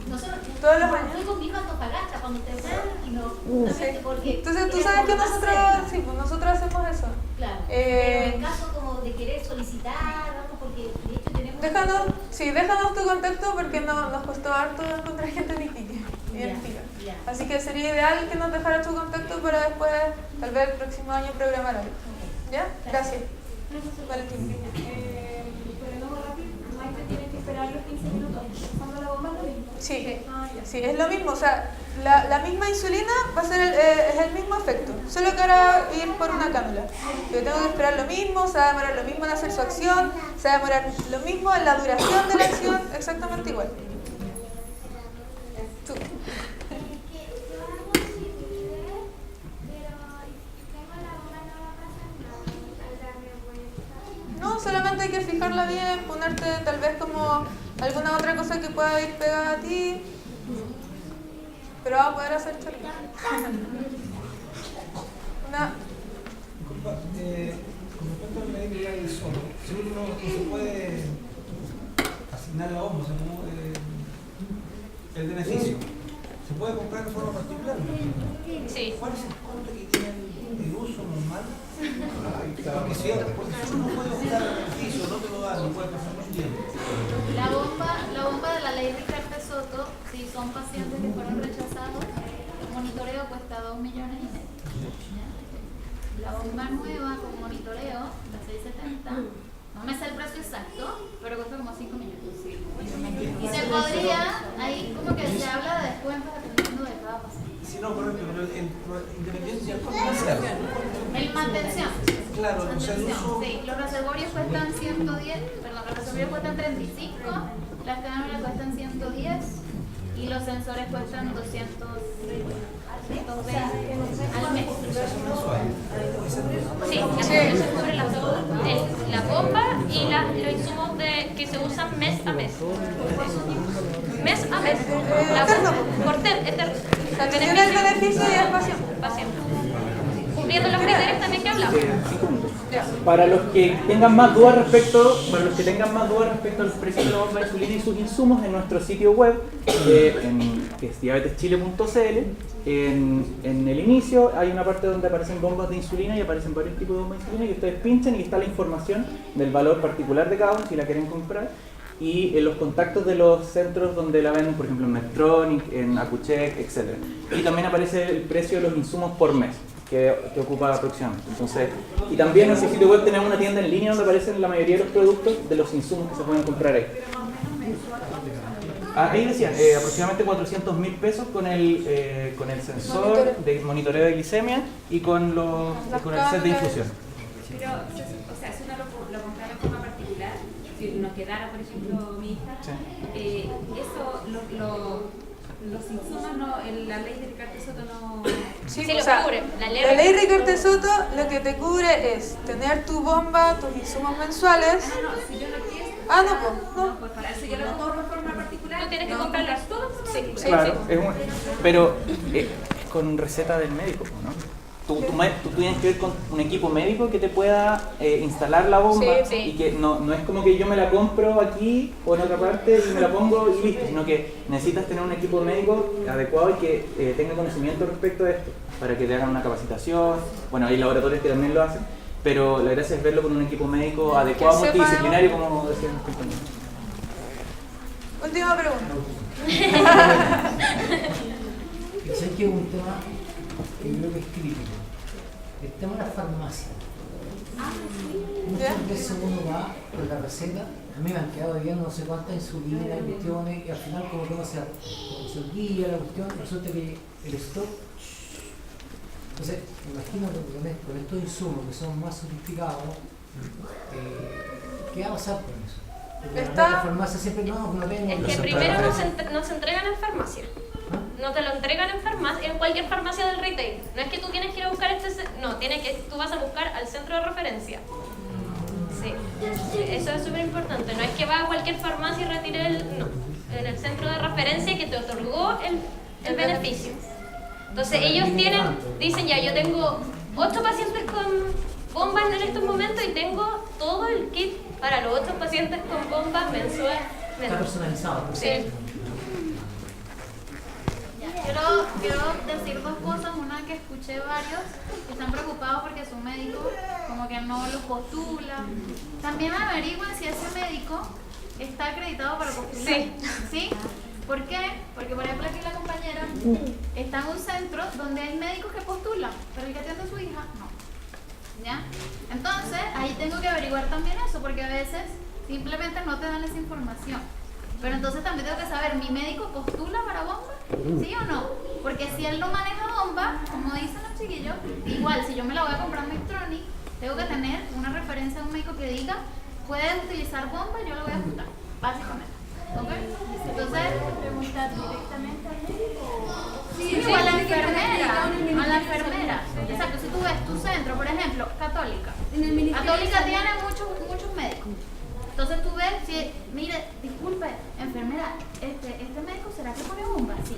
Nosotros, todos los años. Fui con mi hijo a Antofagasta cuando ustedes fueron y no, justamente porque... Entonces tú era sabes que como más nosotros, cerca. sí, pues nosotros hacemos eso. Claro, pero en caso como de querer solicitar, vamos, porque de hecho tenemos... Déjanos tu contacto porque nos costó harto encontrar gente en Iquique. Así que sería ideal que nos dejaras tu contacto para después, tal vez el próximo año, programar algo. ¿Ya? Gracias. Valentín. Pero no rápido, Maite tiene que esperar los 15 minutos. Cuando la bomba lo mismo. Sí, es lo mismo. O sea, la misma insulina va a ser es el mismo efecto, solo que ahora ir por una cánula. Yo tengo que esperar lo mismo, se va a demorar lo mismo en hacer su acción, se va a demorar lo mismo en la duración de la acción, exactamente igual. Tú. No, solamente hay que fijarla bien, ponerte tal vez como alguna otra cosa que pueda ir pegada a ti, pero va a poder hacer chorrito. Con respecto a la ley del solo, si uno no se puede asignar la bomba, el beneficio, ¿se puede comprar de forma particular? Sí. ¿Cuál es el costo que tiene el uso normal? Porque si uno no puede buscar el beneficio, no te lo da, no puede pasar mucho tiempo. La bomba de la ley Ricardo Soto, si son pacientes que fueron rechazados, el monitoreo cuesta 2,5 millones. La bomba nueva con monitoreo, la 670, no me sé el precio exacto, pero cuesta como 5 millones. Y se podría, ahí como que se habla de descuentos dependiendo de cada paciente. Si no, por ejemplo, independencia comercial. El mantención. Claro, o sea, el uso... Sí, los reservorios cuestan 110, perdón, los reservorios cuestan 35, las cámaras cuestan 110 y los sensores cuestan 220 al mes. Sí, eso cubre la bomba y los insumos que se usan mes a mes. Mes a mes. Tiene el beneficio y el paciente. Cumpliendo los criterios también que hablamos. Para los que tengan más dudas respecto a los precios de la bomba de insulina y sus insumos, en nuestro sitio web, que es diabeteschile.cl, en el inicio hay una parte donde aparecen bombas de insulina y aparecen varios tipos de bombas de insulina, y ustedes pinchan y está la información del valor particular de cada uno si la quieren comprar, y en los contactos de los centros donde la venden, por ejemplo en Medtronic, en Accu-Chek, etc. Y también aparece el precio de los insumos por mes que ocupa aproximadamente. Entonces, y también en ese sitio web tenemos una tienda en línea donde aparecen la mayoría de los productos de los insumos que se pueden comprar ahí. Ahí decían, aproximadamente 400.000 pesos con el sensor de monitoreo de glicemia y con el set de infusión. Pero, o sea, si uno lo comprara de forma particular, si nos quedara, por ejemplo, mi hija, eso los insumos no, la ley de Ricardo Soto no... Sí, Sí, lo o sea, cubre. la ley Ricardo Soto lo que te cubre es tener tu bomba, tus insumos mensuales. No, si yo no quiero... No, pues, no. Pues para eso yo lo compro de forma particular. Tú tienes que comprarlas todas. Sí, Claro, pero con receta del médico, ¿no? Tú tienes que ver con un equipo médico que te pueda instalar la bomba y que no es como que yo me la compro aquí o en otra parte y me la pongo y listo, sino que necesitas tener un equipo médico adecuado y que tenga conocimiento respecto a esto para que te hagan una capacitación. Bueno, hay laboratorios que también lo hacen, pero la gracia es verlo con un equipo médico adecuado, multidisciplinario, como decían los compañeros. Última pregunta. ¿Sabes qué es un tema que yo creo que es crítico? El tema de la farmacia. Muchas veces uno va con la receta, a mí me han quedado viendo no sé cuántas insulinas, cuestiones, y al final como que uno se guía la cuestión, resulta que el stock. Entonces, me imagino que con estos insumos que son más sofisticados, ¿qué va a pasar con eso? Porque la farmacia siempre no tengo. Es que primero no se entregan en farmacia. No te lo entregan en cualquier farmacia del retail. No es que tú tienes que ir a buscar tú vas a buscar al centro de referencia. Sí, eso es súper importante. No es que vas a cualquier farmacia y retire en el centro de referencia que te otorgó el beneficio. Entonces ellos dicen ya, yo tengo 8 pacientes con bombas en estos momentos y tengo todo el kit para los 8 pacientes con bombas mensuales. Está personalizado. Sí. Quiero decir dos cosas. Una, que escuché varios que están preocupados porque su médico como que no los postula. También averigüen si ese médico está acreditado para postular. ¿Sí? ¿Por qué? Porque por ejemplo aquí la compañera está en un centro donde hay médicos que postulan, pero el que atiende a su hija no. ¿Ya? Entonces ahí tengo que averiguar también eso, porque a veces simplemente no te dan esa información. Pero entonces también tengo que saber, ¿mi médico postula para bomba? ¿Sí o no? Porque si él no maneja bomba, como dicen los chiquillos, igual si yo me la voy a comprar en Medtronic, tengo que tener una referencia de un médico que diga, puedes utilizar bomba, yo lo voy a ajustar, básicamente. ¿Ok? Entonces, preguntar directamente al médico. Sí, o a la enfermera. Exacto, si tú ves tu centro, por ejemplo, Católica. Católica tiene muchos médicos. Entonces tú ves, si, mire, disculpe, enfermera, ¿este médico será que pone bomba? Sí.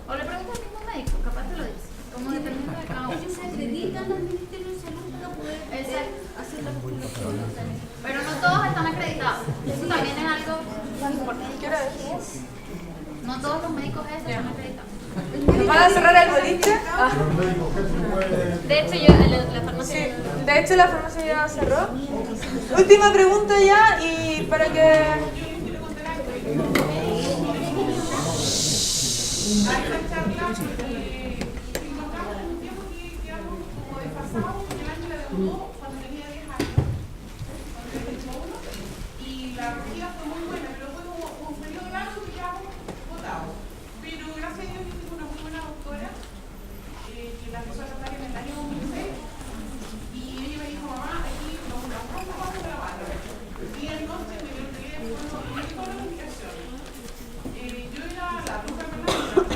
O le preguntas al mismo médico, capaz te lo dice. Como dependiendo de cada uno. Se acreditan al Ministerio de Salud para poder hacer la postulación. Pero no todos están acreditados. Eso también es algo importante. ¿Qué hora es? No todos los médicos están acreditados. ¿Nos van a cerrar el boliche? De hecho, la farmacia... Sí, de hecho la farmacia ya cerró. Última pregunta ya y para que... A esta charla encontramos un tiempo que quedamos como desfasados, porque el año la debutó cuando tenía 10 años, cuando tenía 1, y la acogida fue muy buena, pero fue como un periodo largo que quedamos votados. Pero gracias a Dios yo tengo una muy buena doctora que la empezó a tratar en el año 2006 y ella me dijo, mamá, aquí nos vamos a grabar. Y el noche me dio el teléfono y me dio toda la indicación. Yo era la bruja con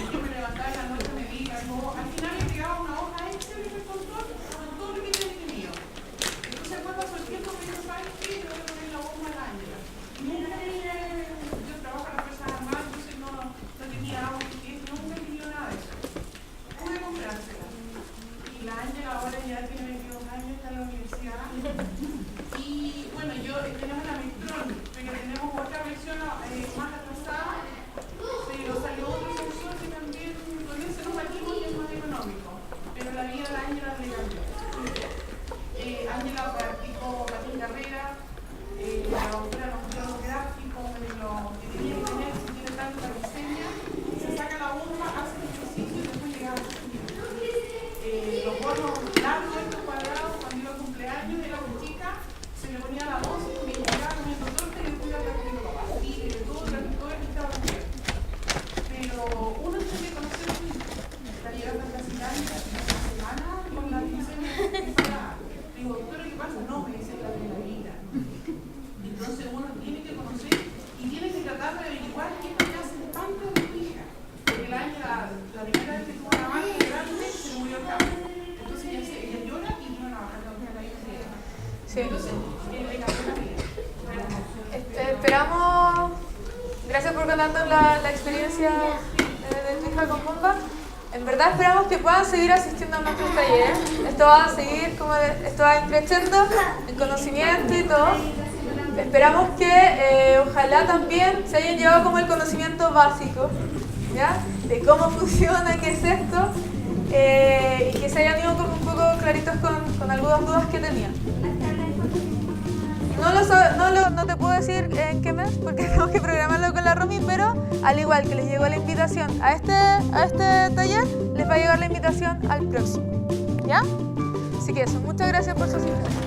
yo me levantaba en la noche, me di, al final me llegaba una hoja Excel en el control con todo lo que yo tenía. Entonces después pasó el tiempo que yo, ¿sabes qué? Yo voy a poner la bomba a la Ángela. Yo trabajo en las Fuerzas Armadas, entonces no tenía agua, nunca me pidió nada de eso. Pude comprársela. Y la Ángela ahora ya tiene 22 años, está en la universidad. Y bueno, tenemos la Medtronic, pero tenemos otra versión más atrasada, pero salió otro sensor que también con ese no partimos y es más económico, pero la vida de Ángela le cambió. Ángela practicó patín carrera, la doctora nos dio los gráficos de lo que tiene que tener, si tiene tanta glicemia, se saca la bomba, hace el ejercicio y después llega a los bonos largos, estos cuadrados, cuando iba a cumpleaños, era muy chica, se le ponía la voz y me llegaba comiendo torta y después iba comiendo pastillas y todo el estaba bien. Pero uno tiene que conocer su hijo. Está llegando a casi años, una semana con la glicemia disparada. Digo, doctora, ¿qué pasa? No, me dice la adrenalina. Entonces uno tiene que conocer y tiene que tratar de averiguar qué es lo que hace el tanto de tu hija. Porque la esperamos, gracias por contarnos la experiencia de tu hija con bomba. En verdad esperamos que puedan seguir asistiendo a nuestros talleres. Esto va a seguir, esto va a ir creciendo en conocimiento y todo. Esperamos que ojalá también se hayan llevado como el conocimiento básico, ¿ya? De cómo funciona, qué es esto, y que se hayan ido como un poco claritos con algunas dudas que tenían. No te puedo decir en qué mes porque tenemos que programarlo con la Romy, pero al igual que les llegó la invitación a este taller, les va a llegar la invitación al próximo, ¿ya? Así que eso, muchas gracias por su asistencia.